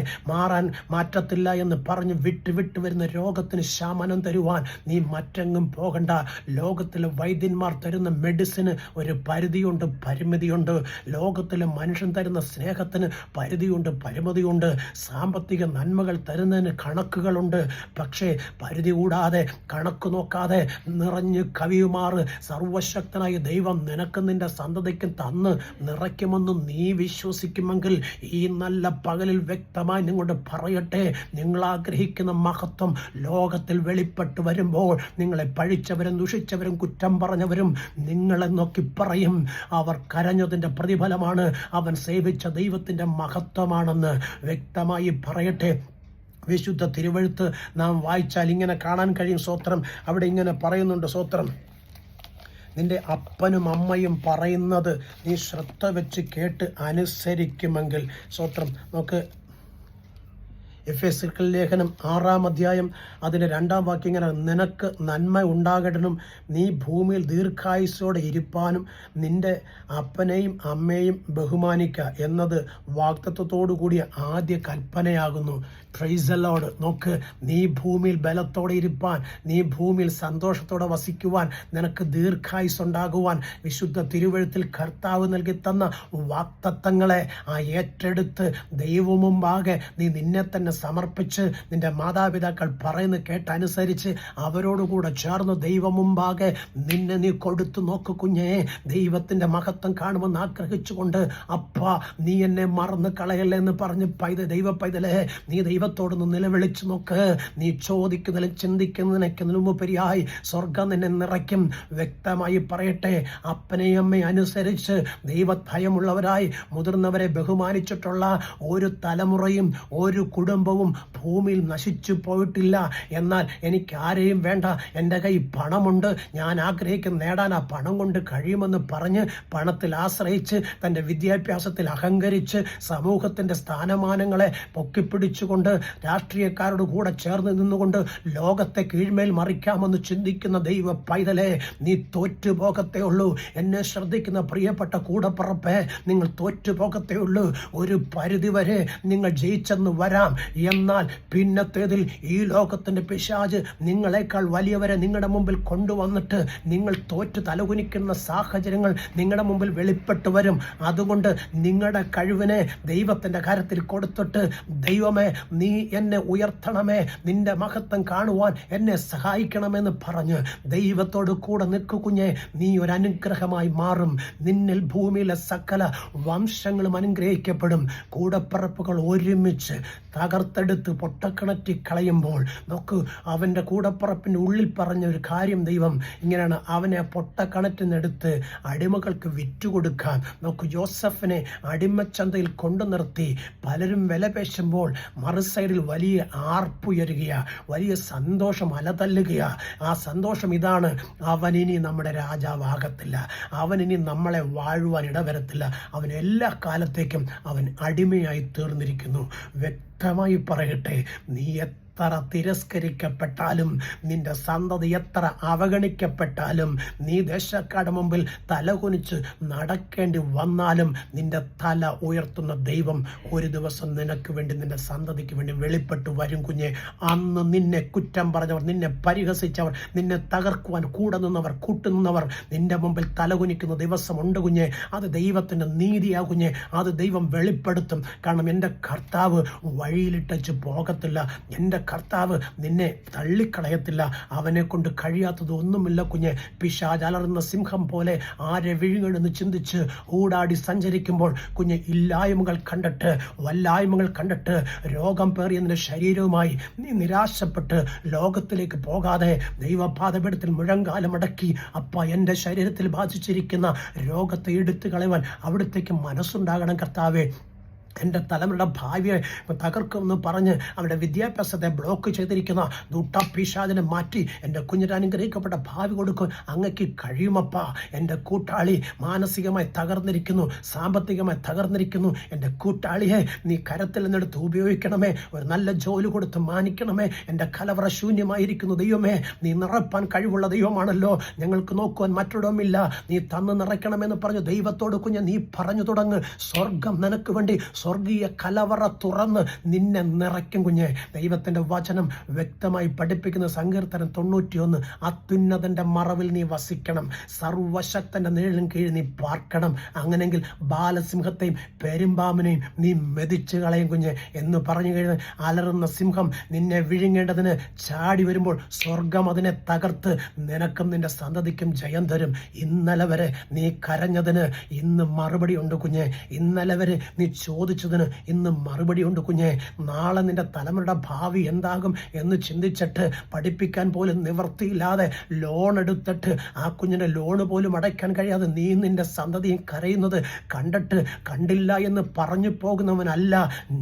മാറ്റത്തില്ല എന്ന് പറഞ്ഞ് വിട്ട് വരുന്ന രോഗത്തിന് ശമനം തരുവാൻ നീ മറ്റെങ്ങും പോകണ്ട. ലോകത്തിലെ വൈദ്യന്മാർ തരുന്ന മെഡിസിന് ഒരു പരിധിയുണ്ട്, പരിമിതിയുണ്ട്. ലോകത്തിലെ മനുഷ്യൻ തരുന്ന സ്നേഹത്തിന് പരിധിയുണ്ട്, പരിമിതിയുണ്ട്. സാമ്പത്തിക നന്മകൾ തരുന്നതിന് കണക്കുകളുണ്ട്. പക്ഷേ പരിധി കൂടാതെ, കണക്ക് നോക്കാതെ നിറഞ്ഞ് കവിയുമാറ് സർവശക്തനായ ദൈവം നിനക്ക് നിന്റെ സന്തതിക്കും തന്ന് നിറയ്ക്കുമെന്ന് നീ വിശ്വസിക്കുമെങ്കിൽ ഈ നല്ല പകലിൽ വ്യക്തമായി നിങ്ങളോട് പറയട്ടെ, നിങ്ങൾ ആഗ്രഹിക്കുന്ന മഹത്വം ലോകത്തിൽ വെളിപ്പെട്ട് വരുമ്പോൾ നിങ്ങളെ പഴിച്ചവരും ദുഷിച്ചവരും കുറ്റം പറഞ്ഞവരും നിങ്ങളെ നോക്കി പറയും, അവർ കരഞ്ഞതിൻ്റെ പ്രതിഫലമാണ്, അവൻ സേവിച്ച ദൈവത്തിൻ്റെ മഹത്വമാണെന്ന്. വ്യക്തമായി പറയട്ടെ, വിശുദ്ധ തിരുവെഴുത്ത് നാം വായിച്ചാൽ ഇങ്ങനെ കാണാൻ കഴിയും. സ്വത്രം അവിടെ ഇങ്ങനെ പറയുന്നുണ്ട്. സ്വത്രം, നിന്റെ അപ്പനും അമ്മയും പറയുന്നത് നീ ശ്രദ്ധ വെച്ച് കേട്ട് അനുസരിക്കുമെങ്കിൽ. സ്വത്രം, നമുക്ക് എഫെസ്യർ ലേഖനം 6-ാം അധ്യായം അതിൻ്റെ 2-ാം വാക്യം ഇങ്ങനെ, നിനക്ക് നന്മ ഉണ്ടാകണം, നീ ഭൂമിയിൽ ദീർഘായുസ്സോടെ ഇരിപ്പാനും നിന്റെ അപ്പനെയും അമ്മയും ബഹുമാനിക്കുക എന്നത് വാഗ്ദത്തത്തോടു കൂടിയ ആദ്യ കൽപ്പനയാകുന്നു. Praise the Lord. നോക്ക്, നീ ഭൂമിയിൽ ബലത്തോടെ ഇരിപ്പാൻ, നീ ഭൂമിയിൽ സന്തോഷത്തോടെ വസിക്കുവാൻ, നിനക്ക് ദീർഘായുസ് ഉണ്ടാകുവാൻ വിശുദ്ധ തിരുവെഴുത്തിൽ കർത്താവ് നൽകി തന്ന വാഗ്ദത്തങ്ങളെ ഏറ്റെടുത്ത് ദൈവമുമ്പാകെ നീ നിന്നെ തന്നെ സമർപ്പിച്ച് നിന്റെ മാതാപിതാക്കൾ പറയുന്നത് കേട്ടനുസരിച്ച് അവരോടുകൂടെ ചേർന്ന് ദൈവം മുമ്പാകെ നിന്നെ നീ കൊടുത്തു നോക്ക്. കുഞ്ഞേ, ദൈവത്തിൻ്റെ മഹത്വം കാണുമെന്ന് ആഗ്രഹിച്ചുകൊണ്ട്, അപ്പാ നീ എന്നെ മറന്ന് കളയല്ലേ എന്ന് പറഞ്ഞ് ദൈവ പൈതലേ, നീ ദൈവത്തോടൊന്ന് നിലവിളിച്ചു നോക്ക്. നീ ചോദിക്കുന്നതിലും ചിന്തിക്കുന്നതിനൊക്കെ ഉപരിയായി സ്വർഗം നിന്നെ നിറയ്ക്കും. വ്യക്തമായി പറയട്ടെ, അപ്പനെയും അമ്മയും അനുസരിച്ച് ദൈവഭയമുള്ളവരായി മുതിർന്നവരെ ബഹുമാനിച്ചിട്ടുള്ള ഒരു തലമുറയും ഒരു കുടുംബം കുടുംബവും ഭൂമിയിൽ നശിച്ചു പോയിട്ടില്ല. എന്നാൽ എനിക്ക് ആരെയും വേണ്ട, എൻ്റെ കയ്യിൽ പണമുണ്ട്, ഞാൻ ആഗ്രഹിക്കുന്ന നേടാൻ ആ പണം കൊണ്ട് കഴിയുമെന്ന് പറഞ്ഞ് പണത്തിൽ ആശ്രയിച്ച് തൻ്റെ വിദ്യാഭ്യാസത്തിൽ അഹങ്കരിച്ച് സമൂഹത്തിൻ്റെ സ്ഥാനമാനങ്ങളെ പൊക്കിപ്പിടിച്ചുകൊണ്ട് രാഷ്ട്രീയക്കാരോട് കൂടെ ചേർന്ന് നിന്നുകൊണ്ട് ലോകത്തെ കീഴ്മേൽ മറിക്കാമെന്ന് ചിന്തിക്കുന്ന ദൈവ പൈതലേ, നീ തോറ്റുപോകത്തേ ഉള്ളൂ. എന്നെ ശ്രദ്ധിക്കുന്ന പ്രിയപ്പെട്ട കൂടപ്പുറപ്പേ, നിങ്ങൾ തോറ്റുപോകത്തേ ഉള്ളൂ. ഒരു പരിധിവരെ നിങ്ങൾ ജയിച്ചെന്ന് വരാം, എന്നാൽ പിന്നത്തേതിൽ ഈ ലോകത്തിൻ്റെ പിശാച് നിങ്ങളെക്കാൾ വലിയവരെ നിങ്ങളുടെ മുമ്പിൽ കൊണ്ടുവന്നിട്ട് നിങ്ങൾ തോറ്റ് തലകുനിക്കുന്ന സാഹചര്യങ്ങൾ നിങ്ങളുടെ മുമ്പിൽ വെളിപ്പെട്ടു വരും. അതുകൊണ്ട് നിങ്ങളുടെ കഴിവിനെ ദൈവത്തിൻ്റെ കാര്യത്തിൽ കൊടുത്തിട്ട്, ദൈവമേ നീ എന്നെ ഉയർത്തണമേ, നിന്റെ മഹത്വം കാണുവാൻ എന്നെ സഹായിക്കണമെന്ന് പറഞ്ഞ് ദൈവത്തോട് കൂടെ നിൽക്കു കുഞ്ഞെ. നീ ഒരു അനുഗ്രഹമായി മാറും. നിന്നിൽ ഭൂമിയിലെ സകല വംശങ്ങളും അനുഗ്രഹിക്കപ്പെടും. കൂടപ്പിറപ്പുകൾ ഒരുമിച്ച് തകർത്തെടുത്ത് പൊട്ടക്കിണറ്റി കളയുമ്പോൾ നോക്ക്, അവൻ്റെ കൂടപ്പിറപ്പിൻ്റെ ഉള്ളിൽ പറഞ്ഞ ഒരു കാര്യം ദൈവം ഇങ്ങനെയാണ്: അവനെ പൊട്ടക്കിണറ്റിനെടുത്ത് അടിമകൾക്ക് വിറ്റുകൊടുക്കാൻ. നോക്ക്, യോസഫിനെ അടിമച്ചന്തയിൽ കൊണ്ടു നിർത്തി പലരും വിലപേശുമ്പോൾ മറു സൈഡിൽ വലിയ ആർപ്പുയരുകയാ, വലിയ സന്തോഷം അലതല്ലുകയാ. ആ സന്തോഷം ഇതാണ്: അവനിനി നമ്മുടെ രാജാവാകത്തില്ല, അവനിനി നമ്മളെ വാഴുവാൻ ഇടവരത്തില്ല, അവൻ എല്ലാ കാലത്തേക്കും അവൻ അടിമയായി തീർന്നിരിക്കുന്നു. വ്യക്തമായി പറയട്ടെ, നീ എത്ര തിരസ്കരിക്കപ്പെട്ടാലും, നിന്റെ സന്തതി എത്ര അവഗണിക്കപ്പെട്ടാലും, നീ ദേശക്കാരുടെ മുമ്പിൽ തലകുനിച്ച് നടക്കേണ്ടി വന്നാലും, നിന്റെ തല ഉയർത്തുന്ന ദൈവം ഒരു ദിവസം നിനക്ക് വേണ്ടി, നിന്റെ സന്തതിക്ക് വേണ്ടി വെളിപ്പെട്ടു വരും കുഞ്ഞെ. അന്ന് നിന്നെ കുറ്റം പറഞ്ഞവർ, നിന്നെ പരിഹസിച്ചവർ, നിന്നെ തകർക്കുവാൻ കൂടെ നിന്നവർ, കൂട്ടുനിന്നവർ നിന്റെ മുമ്പിൽ തലകുനിക്കുന്ന ദിവസമുണ്ട് കുഞ്ഞെ. അത് ദൈവത്തിൻ്റെ നീതിയാ കുഞ്ഞെ, അത് ദൈവം വെളിപ്പെടുത്തും. കാരണം എൻ്റെ കർത്താവ് വഴിയിലിട്ടച്ച് പോകത്തില്ല, എൻ്റെ കർത്താവ് നിന്നെ തള്ളിക്കളയത്തില്ല. അവനെ കൊണ്ട് കഴിയാത്തത് ഒന്നുമില്ല കുഞ്ഞെ. പിശാച് അലറുന്ന സിംഹം പോലെ ആരെ വിഴുങ്ങണമെന്ന് ചിന്തിച്ച് ഊടാടി സഞ്ചരിക്കുമ്പോൾ കുഞ്ഞെ, ഇല്ലായ്മകൾ കണ്ടിട്ട്, വല്ലായ്മകൾ കണ്ടിട്ട്, രോഗം പേറിയ നിന്റെ ശരീരവുമായി നീ നിരാശപ്പെട്ട് ലോകത്തിലേക്ക് പോകാതെ ദൈവപാദപീഠത്തിൽ മുഴങ്കാലമടക്കി, അപ്പ എൻ്റെ ശരീരത്തിൽ ബാധിച്ചിരിക്കുന്ന രോഗത്തെ എടുത്തു കളയുവാൻ അവിടത്തേക്ക് മനസ്സുണ്ടാകണം കർത്താവേ. എൻ്റെ തലമുറയുടെ ഭാവിയെ തകർക്കുമെന്ന് പറഞ്ഞ് അവരുടെ വിദ്യാഭ്യാസത്തെ ബ്ലോക്ക് ചെയ്തിരിക്കുന്ന ദുഷ്ടപിശാചിനെ മാറ്റി എൻ്റെ കുഞ്ഞിന് അനുഗ്രഹിക്കപ്പെട്ട ഭാവി കൊടുക്കും അങ്ങക്ക് കഴിയുമപ്പ. എൻ്റെ കൂട്ടാളി മാനസികമായി തകർന്നിരിക്കുന്നു, സാമ്പത്തികമായി തകർന്നിരിക്കുന്നു. എൻ്റെ കൂട്ടാളിയെ നീ കരത്തിൽ നിന്നെടുത്ത് ഉപയോഗിക്കണമേ, ഒരു നല്ല ജോലി കൊടുത്ത് മാനിക്കണമേ. എൻ്റെ കലവറ ശൂന്യമായിരിക്കുന്നു ദൈവമേ, നീ നിറപ്പാൻ കഴിവുള്ള ദൈവമാണല്ലോ, ഞങ്ങൾക്ക് നോക്കുവാൻ മറ്റൊരിടമില്ല, നീ തന്ന് നിറയ്ക്കണമെന്ന് പറഞ്ഞു ദൈവത്തോട് കുഞ്ഞ് നീ പറഞ്ഞു തുടങ്ങ്. സ്വർഗം നിനക്ക് വേണ്ടി സ്വർഗീയ കലവറ തുറന്ന് നിന്നെ നിറയ്ക്കും കുഞ്ഞെ. ദൈവത്തിൻ്റെ വചനം വ്യക്തമായി പഠിപ്പിക്കുന്ന സങ്കീർത്തനം 91: അത്യുന്നതൻ്റെ മറവിൽ നീ വസിക്കണം, സർവശക്തൻ്റെ നിഴലിൻ കീഴിൽ നീ പാർക്കണം. അങ്ങനെങ്കിൽ ബാലസിംഹത്തെയും പെരുമ്പാമ്പിനെയും നീ മെതിച്ചു കളയും കുഞ്ഞെ എന്ന് പറഞ്ഞു കഴിഞ്ഞാൽ, അലറുന്ന സിംഹം നിന്നെ വിഴുങ്ങേണ്ടതിന് ചാടി വരുമ്പോൾ സ്വർഗം അതിനെ തകർത്ത് നിനക്കും നിന്റെ സന്തതിക്കും ജയം തരും. ഇന്നലെ വരെ നീ കരഞ്ഞതിന് ഇന്ന് മറുപടി ഉണ്ട് കുഞ്ഞെ. ഇന്നലെ വരെ നീ ചോദിച്ചതിന് ഇന്ന് മറുപടി ഉണ്ട് കുഞ്ഞെ. നാളെ നിന്റെ തലമുറയുടെ ഭാവി എന്താകും എന്ന് ചിന്തിച്ചിട്ട് പഠിപ്പിക്കാൻ പോലും നിവൃത്തിയില്ലാതെ ലോൺ എടുത്തിട്ട് ആ കുഞ്ഞിൻ്റെ ലോണ് പോലും അടയ്ക്കാൻ കഴിയാതെ നീ നിന്റെ സന്തതിയും കരയുന്നത് കണ്ടിട്ട് കണ്ടില്ല എന്ന് പറഞ്ഞു പോകുന്നവനല്ല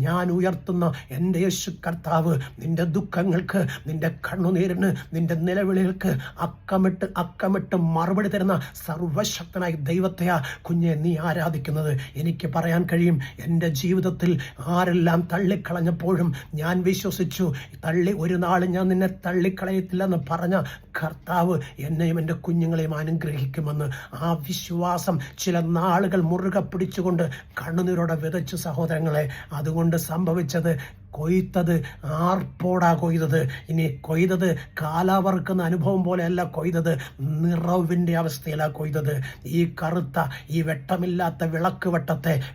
ഞാൻ ഉയർത്തുന്ന എൻ്റെ യേശു കർത്താവ്. നിന്റെ ദുഃഖങ്ങൾക്ക്, നിന്റെ കണ്ണുനീരിന്, നിന്റെ നിലവിളികൾക്ക് അക്കമിട്ട് മറുപടി തരുന്ന സർവശക്തനായ ദൈവത്തെയാ കുഞ്ഞെ നീ ആരാധിക്കുന്നത്. എനിക്ക് പറയാൻ കഴിയും, എൻ്റെ ജീവിതത്തിൽ ആരെല്ലാം തള്ളിക്കളഞ്ഞപ്പോഴും ഞാൻ വിശ്വസിച്ചു, ഒരു നാളും ഞാൻ നിന്നെ തള്ളിക്കളയത്തില്ലെന്ന് പറഞ്ഞ കർത്താവ് എന്നെയും എൻ്റെ കുഞ്ഞുങ്ങളെയും അനുഗ്രഹിക്കുമെന്ന്. ആ വിശ്വാസം ചില നാളുകൾ മുറുകെ പിടിച്ചുകൊണ്ട് കണ്ണുനീരോടെ വിതച്ചു സഹോദരങ്ങളെ. അതുകൊണ്ട് സംഭവിച്ചത്, കൊയ്ത്തത് ആർപ്പോടാ കൊയ്തത്. ഇനി കൊയ്തത് കാലാവർക്കുന്ന അനുഭവം പോലെയല്ല കൊയ്തത്, നിറവിൻ്റെ അവസ്ഥയിലാണ് കൊയ്തത്. ഈ കറുത്ത, ഈ വെട്ടമില്ലാത്ത വിളക്ക്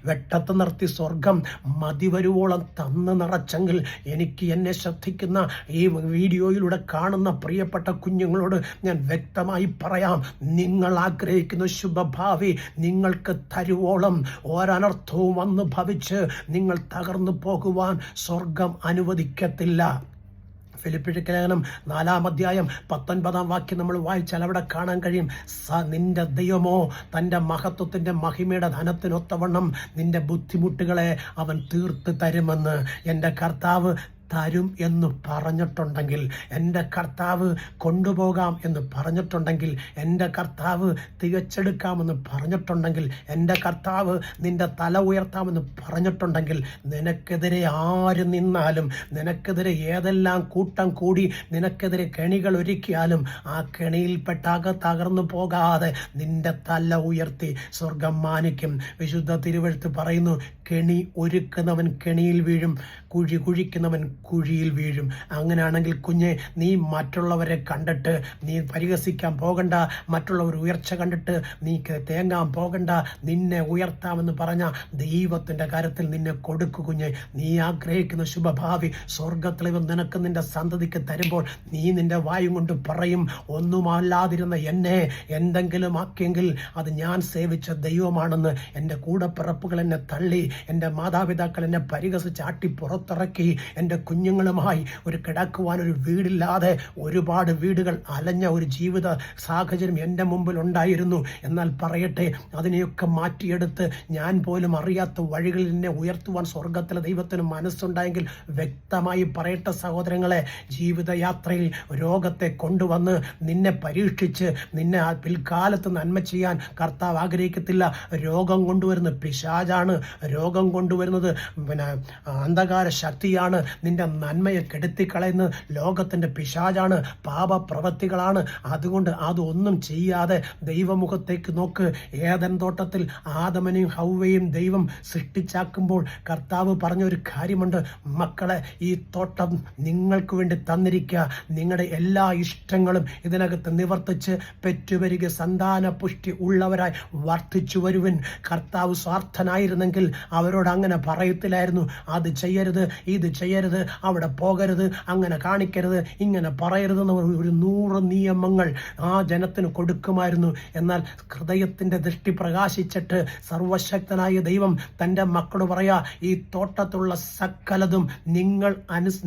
വെട്ടത്ത് നിർത്തി സ്വർഗം മതിവരുവോളം തന്ന് നിറച്ചെങ്കിൽ എനിക്ക് എന്നെ ശ്രദ്ധിക്കുന്ന ഈ വീഡിയോയിലൂടെ കാണുന്ന പ്രിയപ്പെട്ട കുഞ്ഞുങ്ങളോട് ഞാൻ വ്യക്തമായി പറയാം, നിങ്ങൾ ആഗ്രഹിക്കുന്ന ശുഭഭാവി നിങ്ങൾക്ക് തരുവോളം ഒരനർത്ഥവും വന്ന് ഭവിച്ച് നിങ്ങൾ തകർന്നു പോകുവാൻ സ്വർഗം അനുവദിക്കത്തില്ല. ഫിലിപ്പിയർക്ക് ലേഖനം 4-ാം അധ്യായം 19-ാം വാക്യം നമ്മൾ വായിച്ചാൽ അവിടെ കാണാൻ കഴിയും, നിന്റെ ദൈവമോ തൻ്റെ മഹത്വത്തിൻ്റെ മഹിമയുടെ ധനത്തിനൊത്തവണ്ണം നിന്റെ ബുദ്ധിമുട്ടുകളെ അവൻ തീർത്ത് തരുമെന്ന്. എൻ്റെ കർത്താവ് തരും എന്ന് പറഞ്ഞിട്ടുണ്ടെങ്കിൽ, എൻ്റെ കർത്താവ് കൊണ്ടുപോകാം എന്ന് പറഞ്ഞിട്ടുണ്ടെങ്കിൽ, എൻ്റെ കർത്താവ് തികച്ചെടുക്കാമെന്ന് പറഞ്ഞിട്ടുണ്ടെങ്കിൽ, എൻ്റെ കർത്താവ് നിൻ്റെ തല ഉയർത്താമെന്ന് പറഞ്ഞിട്ടുണ്ടെങ്കിൽ, നിനക്കെതിരെ ആര് നിന്നാലും, നിനക്കെതിരെ ഏതെല്ലാം കൂട്ടം കൂടി നിനക്കെതിരെ കെണികൾ ഒരുക്കിയാലും ആ കെണിയിൽപ്പെട്ടാകെ തകർന്നു പോകാതെ നിന്റെ തല ഉയർത്തി സ്വർഗം മാനിക്കും. വിശുദ്ധ തിരുവെഴുത്ത് പറയുന്നു, കെണി ഒരുക്കുന്നവൻ കെണിയിൽ വീഴും, കുഴി കുഴിക്കുന്നവൻ കുഴിയിൽ വീഴും. അങ്ങനെയാണെങ്കിൽ കുഞ്ഞെ, നീ മറ്റുള്ളവരെ കണ്ടിട്ട് നീ പരിഹസിക്കാൻ പോകണ്ട, മറ്റുള്ളവർ ഉയർച്ച കണ്ടിട്ട് നീ തേങ്ങാൻ പോകണ്ട. നിന്നെ ഉയർത്താമെന്ന് പറഞ്ഞ ദൈവത്തിൻ്റെ കാര്യത്തിൽ നിന്നെ കൊടുക്കു കുഞ്ഞെ. നീ ആഗ്രഹിക്കുന്ന ശുഭഭാവി സ്വർഗത്തിലും നിനക്ക് നിന്റെ സന്തതിക്ക് തരുമ്പോൾ നീ നിന്റെ വായും കൊണ്ട് പറയും, ഒന്നുമല്ലാതിരുന്ന എന്നെ എന്തെങ്കിലും ആക്കിയെങ്കിൽ അത് ഞാൻ സേവിച്ച ദൈവമാണെന്ന്. എൻ്റെ കൂടപ്പിറപ്പുകൾ എന്നെ തള്ളി, എൻ്റെ മാതാപിതാക്കൾ എന്നെ പരിഹസിച്ച് ആട്ടി പുറത്തിറക്കി, എൻ്റെ കുഞ്ഞുങ്ങളുമായി ഒരു കിടക്കുവാൻ ഒരു വീടില്ലാതെ ഒരുപാട് വീടുകൾ അലഞ്ഞ ഒരു ജീവിത സാഹചര്യം എൻ്റെ മുമ്പിൽ ഉണ്ടായിരുന്നു. എന്നാൽ പറയട്ടെ, അതിനെയൊക്കെ മാറ്റിയെടുത്ത് ഞാൻ പോലും അറിയാത്ത വഴികളിൽ എന്നെ ഉയർത്തുവാൻ സ്വർഗത്തിലെ ദൈവത്തിന് മനസ്സുണ്ടായെങ്കിൽ വ്യക്തമായി പറയട്ടെ സഹോദരങ്ങളെ, ജീവിതയാത്രയിൽ രോഗത്തെ കൊണ്ടുവന്ന് നിന്നെ പരീക്ഷിച്ച് നിന്നെ പിൽക്കാലത്ത് നന്മ ചെയ്യാൻ കർത്താവ് ആഗ്രഹിക്കത്തില്ല. രോഗം കൊണ്ടുവരുന്ന പിശാചാണ്, രോഗം കൊണ്ടുവരുന്നത് അന്ധകാര ശക്തിയാണ്, നിന്റെ നന്മയെ കെടുത്തിക്കളയുന്ന ലോകത്തിൻ്റെ പിശാചാണ്, പാപപ്രവൃത്തികളാണ്. അതുകൊണ്ട് അതൊന്നും ചെയ്യാതെ ദൈവമുഖത്തേക്ക് നോക്ക്. ഏദൻ തോട്ടത്തിൽ ആദമനെയും ഹൗവയും ദൈവം സൃഷ്ടിച്ചാക്കുമ്പോൾ കർത്താവ് പറഞ്ഞൊരു കാര്യമുണ്ട്, മക്കളെ, ഈ തോട്ടം നിങ്ങൾക്ക് വേണ്ടി തന്നിരിക്കുക. നിങ്ങളുടെ എല്ലാ ഇഷ്ടങ്ങളും ഇതിനകത്ത് നിവർത്തിച്ച് പെറ്റുവരിക സന്താന പുഷ്ടി ഉള്ളവരായി വർദ്ധിച്ചു വരുവൻ. കർത്താവ് സ്വാർത്ഥനായിരുന്നെങ്കിൽ അവരോട് അങ്ങനെ പറയത്തില്ലായിരുന്നു, അത് ചെയ്യരുത്, ഇത് ചെയ്യരുത്, അവിടെ പോകരുത്, അങ്ങനെ കാണിക്കരുത്, ഇങ്ങനെ പറയരുതെന്ന് ഒരു 100 നിയമങ്ങൾ ആ ജനത്തിന് കൊടുക്കുമായിരുന്നു. എന്നാൽ ഹൃദയത്തിൻ്റെ ദൃഷ്ടി പ്രകാശിച്ചിട്ട് സർവശക്തനായ ദൈവം തൻ്റെ മക്കളോട് പറയാ, ഈ തോട്ടത്തിലുള്ള സകലതും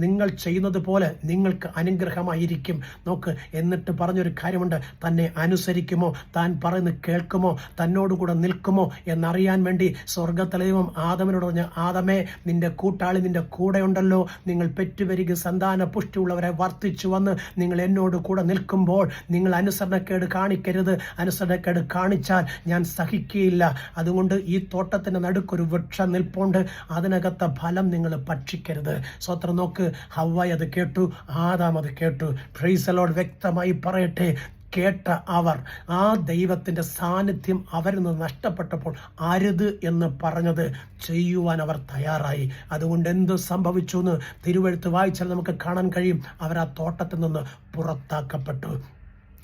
നിങ്ങൾ ചെയ്യുന്നത് പോലെ നിങ്ങൾക്ക് അനുഗ്രഹമായിരിക്കും. നോക്ക്, എന്നിട്ട് പറഞ്ഞൊരു കാര്യമുണ്ട്, തന്നെ അനുസരിക്കുമോ, താൻ പറയുന്നത് കേൾക്കുമോ, തന്നോടുകൂടെ നിൽക്കുമോ എന്നറിയാൻ വേണ്ടി സ്വർഗത്തിലെ ദൈവം ആദമിനോട് പറഞ്ഞ, ആദമേ, നിന്റെ കൂട്ടാളി നിന്റെ കൂടെ ഉണ്ടല്ലോ, നിങ്ങൾ പെറ്റുവരിക സന്താന പുഷ്ടിയുള്ളവരെ വർദ്ധിച്ചു വന്ന് നിങ്ങൾ എന്നോട് കൂടെ നിൽക്കുമ്പോൾ നിങ്ങൾ അനുസരണക്കേട് കാണിക്കരുത്. അനുസരണക്കേട് കാണിച്ചാൽ ഞാൻ സഹിക്കുകയില്ല. അതുകൊണ്ട് ഈ തോട്ടത്തിൻ്റെ നടുക്കൊരു വൃക്ഷം നിൽപ്പുണ്ട്, അതിനകത്തെ ഫലം നിങ്ങൾ ഭക്ഷിക്കരുത്. സ്വത്രം നോക്ക്, ഹവ്വ അത് കേട്ടു, ആദാം അത് കേട്ടു. Praise the Lord. വ്യക്തമായി പറയട്ടെ, കേട്ട അവർ ആ ദൈവത്തിൻ്റെ സാന്നിധ്യം അവരിൽ നിന്ന് നഷ്ടപ്പെട്ടപ്പോൾ അരുത് എന്ന് പറഞ്ഞത് ചെയ്യുവാൻ അവർ തയ്യാറായി. അതുകൊണ്ട് എന്ത് സംഭവിച്ചു എന്ന് തിരുവെഴുത്ത് വായിച്ചാൽ നമുക്ക് കാണാൻ കഴിയും. അവർ ആ തോട്ടത്തിൽ നിന്ന് പുറത്താക്കപ്പെട്ടു.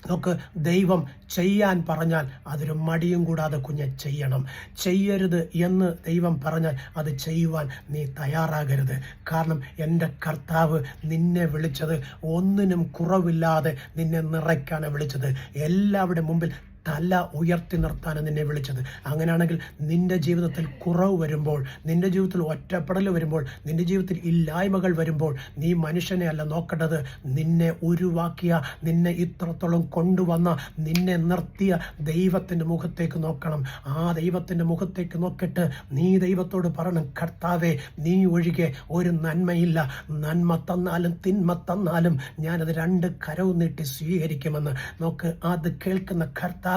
നമുക്ക് ദൈവം ചെയ്യാൻ പറഞ്ഞാൽ അതൊരു മടിയും കൂടാതെ കുഞ്ഞെ ചെയ്യണം. ചെയ്യരുത് എന്ന് ദൈവം പറഞ്ഞാൽ അത് ചെയ്യുവാൻ നീ തയ്യാറാകരുത്. കാരണം എൻ്റെ കർത്താവ് നിന്നെ വിളിച്ചത് ഒന്നിനും കുറവില്ലാതെ നിന്നെ നിറയ്ക്കാനാണ് വിളിച്ചത്. എല്ലാവരുടെ മുമ്പിൽ തല ഉയർത്തി നിർത്താനാണ് നിന്നെ വിളിച്ചത്. അങ്ങനെയാണെങ്കിൽ നിന്റെ ജീവിതത്തിൽ കുറവ് വരുമ്പോൾ, നിന്റെ ജീവിതത്തിൽ ഒറ്റപ്പെടൽ വരുമ്പോൾ, നിന്റെ ജീവിതത്തിൽ ഇല്ലായ്മകൾ വരുമ്പോൾ നീ മനുഷ്യനെ അല്ല നോക്കേണ്ടത്, നിന്നെ ഉരുവാക്കിയ, നിന്നെ ഇത്രത്തോളം കൊണ്ടുവന്ന, നിന്നെ നിർത്തിയ ദൈവത്തിൻ്റെ മുഖത്തേക്ക് നോക്കണം. ആ ദൈവത്തിൻ്റെ മുഖത്തേക്ക് നോക്കിയിട്ട് നീ ദൈവത്തോട് പറയണം, കർത്താവേ, നീ ഒഴികെ ഒരു നന്മയില്ല. നന്മ തന്നാലും തിന്മ തന്നാലും ഞാനത് 2 കരവും നീട്ടി സ്വീകരിക്കുമെന്ന്. നോക്ക്, അത് കേൾക്കുന്ന കർത്താവ്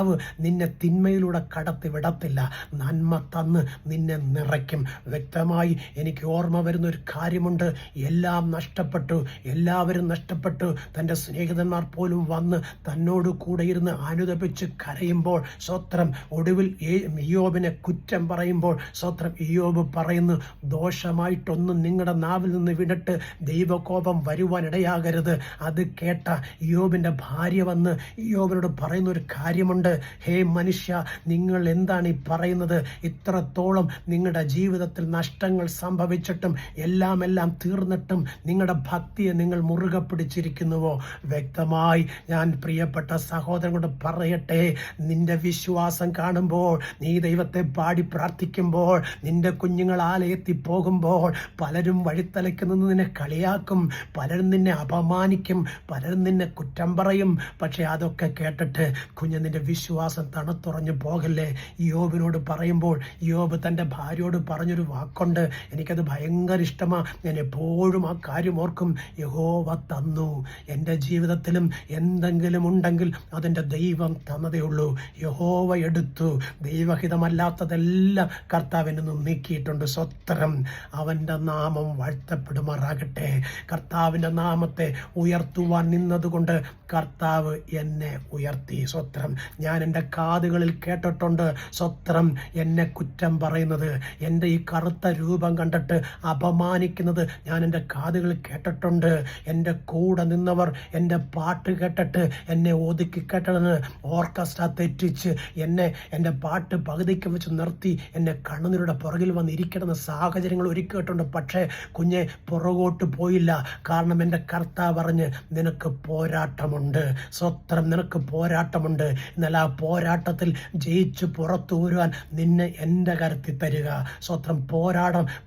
നിന്നെ തിന്മയിലൂടെ കടത്തി വിടത്തില്ല, നന്മ തന്ന് നിന്നെ നിറയ്ക്കും. വ്യക്തമായി എനിക്ക് ഓർമ്മ വരുന്ന ഒരു കാര്യമുണ്ട്. എല്ലാം നഷ്ടപ്പെട്ടു, എല്ലാവരും നഷ്ടപ്പെട്ടു. തൻ്റെ സ്നേഹിതന്മാർ പോലും വന്ന് തന്നോട് കൂടെ ഇരുന്ന് അനുതപിച്ച് കരയുമ്പോൾ, സ്വത്രം ഒടുവിൽ ഇയ്യോബിനെ കുറ്റം പറയുമ്പോൾ, സ്വത്രം ഇയ്യോബ് പറയുന്നു, ദോഷമായിട്ടൊന്നും നിങ്ങളുടെ നാവിൽ നിന്ന് വിടട്ട് ദൈവകോപം വരുവാനിടയാകരുത്. അത് കേട്ട ഇയ്യോബിൻ്റെ ഭാര്യ വന്ന് ഇയ്യോബിനോട് പറയുന്ന ഒരു കാര്യമുണ്ട്, ഹേ മനുഷ്യ, നിങ്ങൾ എന്താണ് ഈ പറയുന്നത്? ഇത്രത്തോളം നിങ്ങളുടെ ജീവിതത്തിൽ നഷ്ടങ്ങൾ സംഭവിച്ചിട്ടും എല്ലാം തീർന്നിട്ടും നിങ്ങളുടെ ഭക്തിയെ നിങ്ങൾ മുറുകെ പിടിച്ചിരിക്കുന്നുവോ? വ്യക്തമായി ഞാൻ പ്രിയപ്പെട്ട സഹോദരനോട് പറയട്ടെ, നിന്റെ വിശ്വാസം കാണുമ്പോൾ, നീ ദൈവത്തെ പാടി പ്രാർത്ഥിക്കുമ്പോൾ, നിന്റെ കുഞ്ഞുങ്ങൾ ആലയത്തിൽ പോകുമ്പോൾ പലരും വഴിത്തലയ്ക്ക് നിന്ന് നിന്നെ കളിയാക്കും, പലരും നിന്നെ അപമാനിക്കും, പലരും നിന്നെ കുറ്റം പറയും. പക്ഷെ അതൊക്കെ കേട്ടിട്ട് കുഞ്ഞ് നിന്റെ വിശ്വാസം തണുത്തുറഞ്ഞു പോകല്ലേ. യോബിനോട് പറയുമ്പോൾ യോബ് തൻ്റെ ഭാര്യയോട് പറഞ്ഞൊരു വാക്കുണ്ട്, എനിക്കത് ഭയങ്കര ഇഷ്ടമാണ്. ഞാൻ എപ്പോഴും ആ കാര്യം ഓർക്കും. യഹോവ തന്നു. എൻ്റെ ജീവിതത്തിലും എന്തെങ്കിലും ഉണ്ടെങ്കിൽ അതിൻ്റെ ദൈവം തന്നതേ ഉള്ളൂ. യഹോവ എടുത്തു. ദൈവഹിതമല്ലാത്തതെല്ലാം കർത്താവിൽ നിന്നും നീക്കിയിട്ടുണ്ട്. സ്വത്രം. അവൻ്റെ നാമം വാഴ്ത്തപ്പെടുമാറാകട്ടെ. കർത്താവിൻ്റെ നാമത്തെ ഉയർത്തുവാൻ നിന്നതുകൊണ്ട് കർത്താവ് എന്നെ ഉയർത്തി. സ്വത്രം. ഞാൻ എൻ്റെ കാതുകളിൽ കേട്ടിട്ടുണ്ട്. സ്വത്രം. എന്നെ കുറ്റം പറയുന്നത്, എൻ്റെ ഈ കറുത്ത രൂപം കണ്ടിട്ട് അപമാനിക്കുന്നത് ഞാൻ എൻ്റെ കാതുകളിൽ കേട്ടിട്ടുണ്ട്. എൻ്റെ കൂടെ നിന്നവർ എൻ്റെ പാട്ട് കേട്ടിട്ട് എന്നെ ഒതുക്കി കേട്ടതെന്ന് ഓർക്കസ്ട്ര തെറ്റിച്ച് എന്നെ എൻ്റെ പാട്ട് പകുതിക്ക് വെച്ച് നിർത്തി എന്നെ കണ്ണുനീരുടെ പുറകിൽ വന്നിരിക്കണമെന്ന സാഹചര്യങ്ങൾ ഒരുക്കിയിട്ടുണ്ട്. പക്ഷേ കുഞ്ഞെ പുറകോട്ട് പോയില്ല. കാരണം എൻ്റെ കർത്താവ് പറഞ്ഞ് നിനക്ക് പോരാട്ടമുണ്ട്. സ്വത്രം. നിനക്ക് പോരാട്ടമുണ്ട്. എന്നാൽ ആ പോരാട്ടത്തിൽ ജയിച്ച് പുറത്തു വരുവാൻ നിന്നെ എൻ്റെ കരുത്തിൽ തരിക. സ്വത്രം.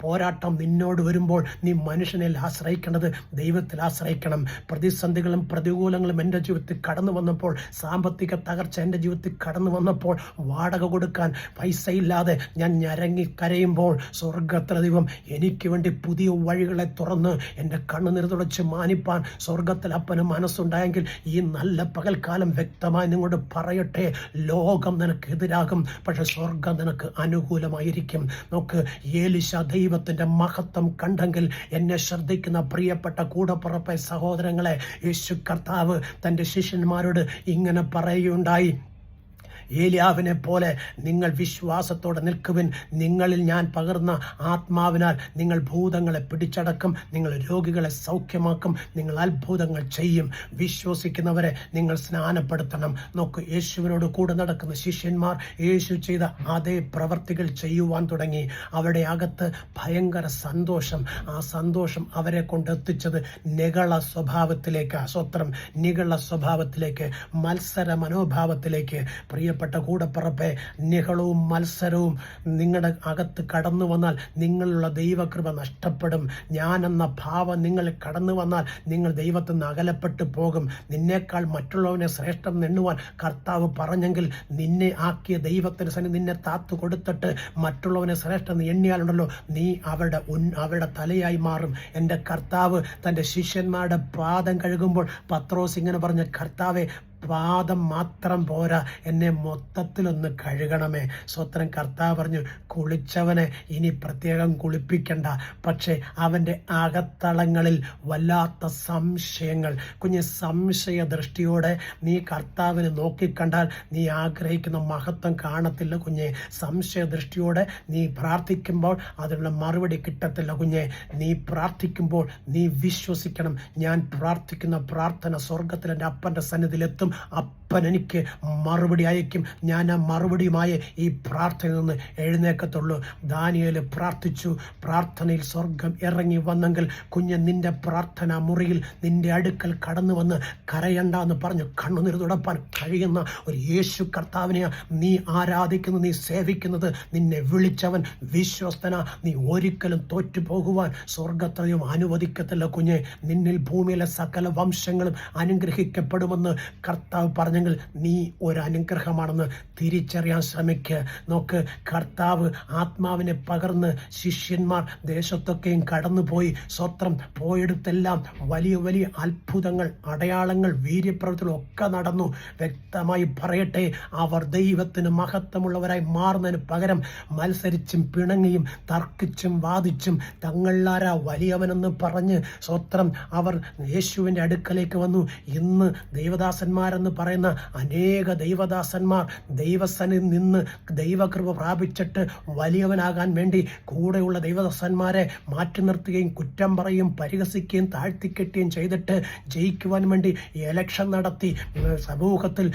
പോരാട്ടം നിന്നോട് വരുമ്പോൾ നീ മനുഷ്യനിൽ ആശ്രയിക്കേണ്ടത് ദൈവത്തിൽ ആശ്രയിക്കണം. പ്രതിസന്ധികളും പ്രതികൂലങ്ങളും എൻ്റെ ജീവിതത്തിൽ കടന്നു വന്നപ്പോൾ, സാമ്പത്തിക തകർച്ച എൻ്റെ ജീവിതത്തിൽ കടന്നു വന്നപ്പോൾ, വാടക കൊടുക്കാൻ പൈസയില്ലാതെ ഞാൻ ഞരങ്ങി കരയുമ്പോൾ സ്വർഗത്തിലെ ദൈവം എനിക്ക് വേണ്ടി പുതിയ വഴികളെ തുറന്ന് എൻ്റെ കണ്ണുനീർ തുടച്ച് മാനിപ്പാൻ സ്വർഗത്തിൽ അപ്പന് മനസ്സുണ്ടായെങ്കിൽ ഈ നല്ല പകൽക്കാലം വ്യക്തമായി നിങ്ങളോട് പറയട്ടെ, ലോകം നിനക്ക് എതിരാകും, പക്ഷെ സ്വർഗം നിനക്ക് അനുകൂലമായിരിക്കും. നമുക്ക് ഏലിശ ദൈവത്തിൻ്റെ മഹത്വം കണ്ടെങ്കിൽ എന്നെ ശ്രദ്ധിക്കുന്ന പ്രിയപ്പെട്ട കൂടപ്പുറപ്പെ സഹോദരങ്ങളെ, യേശു കർത്താവ് തൻ്റെ ശിഷ്യന്മാരോട് ഇങ്ങനെ പറയുകയുണ്ടായി, ഏലിയാവിനെ പോലെ നിങ്ങൾ വിശ്വാസത്തോടെ നിൽക്കുവിൻ. നിങ്ങളിൽ ഞാൻ പകർന്ന ആത്മാവിനാൽ നിങ്ങൾ ഭൂതങ്ങളെ പിടിച്ചടക്കും, നിങ്ങൾ രോഗികളെ സൗഖ്യമാക്കും, നിങ്ങൾ അത്ഭുതങ്ങൾ ചെയ്യും. വിശ്വസിക്കുന്നവരെ നിങ്ങൾ സ്നാനപ്പെടുത്തണം. നോക്ക്, യേശുവിനോട് കൂടെ നടക്കുന്ന ശിഷ്യന്മാർ യേശു ചെയ്ത അതേ പ്രവർത്തികൾ ചെയ്യുവാൻ തുടങ്ങി. അവരുടെ അകത്ത് ഭയങ്കര സന്തോഷം. ആ സന്തോഷം അവരെ കൊണ്ടെത്തിച്ചത് നിഗള സ്വഭാവത്തിലേക്ക്, സ്വത്രം, നിഗള സ്വഭാവത്തിലേക്ക്, മത്സര മനോഭാവത്തിലേക്ക്. പ്രിയപ്പെട്ട കൂടപ്പിറപ്പെ, നിഹളവും മത്സരവും നിങ്ങളുടെ അകത്ത് കടന്നു വന്നാൽ നിങ്ങളുള്ള ദൈവകൃപ നഷ്ടപ്പെടും. ഞാനെന്ന ഭാവം നിങ്ങളിൽ കടന്നു വന്നാൽ നിങ്ങൾ ദൈവത്തിൽ നിന്ന് അകലപ്പെട്ടു പോകും. നിന്നേക്കാൾ മറ്റുള്ളവനെ ശ്രേഷ്ഠം എണ്ണുവാൻ കർത്താവ് പറഞ്ഞെങ്കിൽ നിന്നെ ആക്കിയ ദൈവത്തിന് സന്നി നിന്നെ താത്തു കൊടുത്തിട്ട് മറ്റുള്ളവനെ ശ്രേഷ്ഠം എണ്ണിയാലുണ്ടല്ലോ, നീ അവരുടെ തലയായി മാറും. എൻ്റെ കർത്താവ് തൻ്റെ ശിഷ്യന്മാരുടെ പാദം കഴുകുമ്പോൾ പത്രോസ് ഇങ്ങനെ പറഞ്ഞ, കർത്താവെ, പാദം മാത്രം പോരാ, എന്നെ മൊത്തത്തിലൊന്ന് കഴുകണമേ. സ്വത്രം. കർത്താവ് പറഞ്ഞു, കുളിച്ചവനെ ഇനി പ്രത്യേകം കുളിപ്പിക്കണ്ട. പക്ഷേ അവൻ്റെ അകത്തളങ്ങളിൽ വല്ലാത്ത സംശയങ്ങൾ. കുഞ്ഞ്, സംശയ ദൃഷ്ടിയോടെ നീ കർത്താവിനെ നോക്കിക്കണ്ടാൽ നീ ആഗ്രഹിക്കുന്ന മഹത്വം കാണത്തില്ല കുഞ്ഞെ. സംശയ ദൃഷ്ടിയോടെ നീ പ്രാർത്ഥിക്കുമ്പോൾ അതിനുള്ള മറുപടി കിട്ടത്തില്ല കുഞ്ഞെ. നീ പ്രാർത്ഥിക്കുമ്പോൾ നീ വിശ്വസിക്കണം, ഞാൻ പ്രാർത്ഥിക്കുന്ന പ്രാർത്ഥന സ്വർഗത്തിൽ എൻ്റെ അപ്പൻ്റെ സന്നിധിയിലെത്തും. അപ്പൻ എനിക്ക് മറുപടി അയക്കും. ഞാൻ ആ മറുപടിയുമായി ഈ പ്രാർത്ഥനയിൽ നിന്ന് എഴുന്നേക്കത്തുള്ളൂ. ദാനിയേൽ പ്രാർത്ഥിച്ചു. പ്രാർത്ഥനയിൽ സ്വർഗം ഇറങ്ങി വന്നെങ്കിൽ കുഞ്ഞ്, നിന്റെ പ്രാർത്ഥന മുറിയിൽ നിന്റെ അടുക്കൽ കടന്നു വന്ന് കരയണ്ട എന്ന് പറഞ്ഞു കണ്ണുനീർ തുടപ്പാൻ കഴിയുന്ന ഒരു യേശു കർത്താവിനെ നീ ആരാധിക്കുന്നത്, നീ സേവിക്കുന്നത്. നിന്നെ വിളിച്ചവൻ വിശ്വസ്തന. നീ ഒരിക്കലും തോറ്റു പോകുവാൻ സ്വർഗത്തെയും അനുവദിക്കത്തില്ല കുഞ്ഞെ. നിന്നിൽ ഭൂമിയിലെ സകല വംശങ്ങളും അനുഗ്രഹിക്കപ്പെടുമെന്ന് കർത്താവ് പറഞ്ഞെങ്കിൽ നീ ഒരു അനുഗ്രഹമാണെന്ന് തിരിച്ചറിയാൻ ശ്രമിക്കുക. നോക്ക്, കർത്താവ് ആത്മാവിനെ പകർന്ന് ശിഷ്യന്മാർ ദേശത്തൊക്കെയും കടന്നുപോയി. സ്വത്രം. പോയെടുത്തെല്ലാം വലിയ വലിയ അത്ഭുതങ്ങൾ, അടയാളങ്ങൾ, വീര്യപ്രവൃത്തികൾ ഒക്കെ നടന്നു. വ്യക്തമായി പറയട്ടെ, അവർ ദൈവത്തിന് മഹത്വമുള്ളവരായി മാറുന്നതിന് പകരം മത്സരിച്ചും പിണങ്ങിയും തർക്കിച്ചും വാദിച്ചും തങ്ങളിലാരാ വലിയവനെന്ന് പറഞ്ഞ് സ്വത്രം അവർ യേശുവിൻ്റെ അടുക്കലേക്ക് വന്നു. ഇന്ന് ദൈവദാസന്മാരെന്ന് പറയുന്ന അനേക ദൈവദാസന്മാർ ദൈവസനിൽ നിന്ന് ദൈവകൃപ പ്രാപിച്ചിട്ട് വലിയവനാകാൻ വേണ്ടി കൂടെയുള്ള ദൈവദാസന്മാരെ മാറ്റി നിർത്തുകയും കുറ്റം പറയുകയും പരിഹസിക്കുകയും താഴ്ത്തിക്കെട്ടുകയും ചെയ്തിട്ട് ജയിക്കുവാൻ വേണ്ടി എലക്ഷൻ നടത്തി സമൂഹത്തിൽ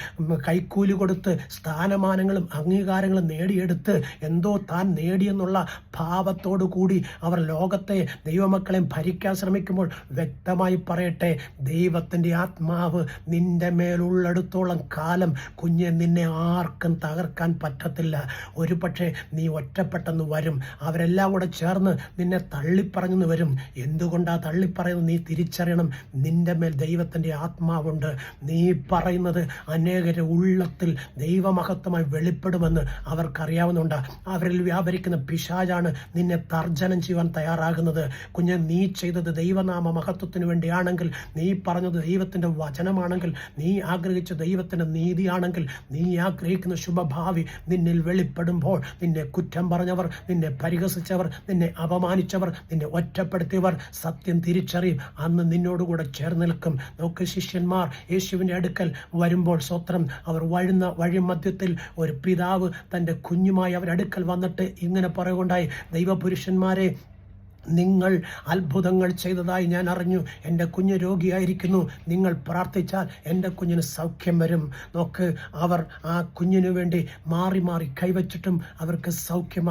കൈക്കൂലി കൊടുത്ത് സ്ഥാനമാനങ്ങളും അംഗീകാരങ്ങളും നേടിയെടുത്ത് എന്തോ താൻ നേടിയെന്നുള്ള ഭാവത്തോടു കൂടി അവർ ലോകത്തെ ദൈവമക്കളെയും ഭരിക്കാൻ ശ്രമിക്കുമ്പോൾ വ്യക്തമായി പറയട്ടെ, ദൈവത്തിൻ്റെ ആത്മാവ് നിന്റെ മേലുള്ളിടത്തോളം ഉള്ളിടത്തോളം കാലം കുഞ്ഞെ നിന്നെ ആർക്കും തകർക്കാൻ പറ്റത്തില്ല. ഒരു പക്ഷേ നീ ഒറ്റപ്പെട്ടെന്ന് വരും, അവരെല്ലാം കൂടെ ചേർന്ന് നിന്നെ തള്ളിപ്പറഞ്ഞെന്ന് വരും. എന്തുകൊണ്ടാ തള്ളിപ്പറയുന്നത് നീ തിരിച്ചറിയണം. നിന്റെ മേൽ ദൈവത്തിൻ്റെ ആത്മാവുണ്ട്. നീ പറയുന്നത് അനേകരുടെ ഉള്ളത്തിൽ ദൈവമഹത്വമായി വെളിപ്പെടുമെന്ന് അവർക്കറിയാവുന്നുണ്ട്. അവരിൽ വ്യാപരിക്കുന്ന പിശാചാണ് നിന്നെ തർജ്ജനം ചെയ്യുവാൻ തയ്യാറാകുന്നത്. കുഞ്ഞ്, നീ ചെയ്തത് ദൈവനാമ മഹത്വത്തിന് വേണ്ടിയാണെങ്കിൽ, നീ പറഞ്ഞത് ദൈവത്തിൻ്റെ വചനമാണെങ്കിൽ, നീ ആഗ്രഹിച്ച ദൈവത്തിൻ്റെ നീതിയാണെങ്കിൽ, നീ ആഗ്രഹിക്കുന്ന ശുഭഭാവി നിന്നിൽ വെളിപ്പെടുമ്പോൾ നിന്നെ കുറ്റം പറഞ്ഞവർ, നിന്നെ പരിഹസിച്ചവർ, നിന്നെ അപമാനിച്ചവർ, നിന്നെ ഒറ്റപ്പെടുത്തിയവർ സത്യം തിരിച്ചറിയും. അന്ന് നിന്നോടുകൂടെ ചേർന്ന് നിൽക്കും. നോക്ക്, ശിഷ്യന്മാർ യേശുവിൻ്റെ അടുക്കൽ വരുമ്പോൾ സ്വത്രം അവർ വഴിമധ്യത്തിൽ ഒരു പിതാവ് തൻ്റെ കുഞ്ഞുമായി അവരുടെ അടുക്കൽ വന്നിട്ട് ഇങ്ങനെ പറയുകയുണ്ടായി, ദൈവപുരുഷന്മാരെ, നിങ്ങൾ അത്ഭുതങ്ങൾ ചെയ്തതായി ഞാൻ അറിഞ്ഞു. എൻ്റെ കുഞ്ഞ് രോഗിയായിരിക്കുന്നു. നിങ്ങൾ പ്രാർത്ഥിച്ചാൽ എൻ്റെ കുഞ്ഞിന് സൗഖ്യം വരും. നോക്ക്, അവർ ആ കുഞ്ഞിനു വേണ്ടി മാറി മാറി കൈവച്ചിട്ടും അവർക്ക്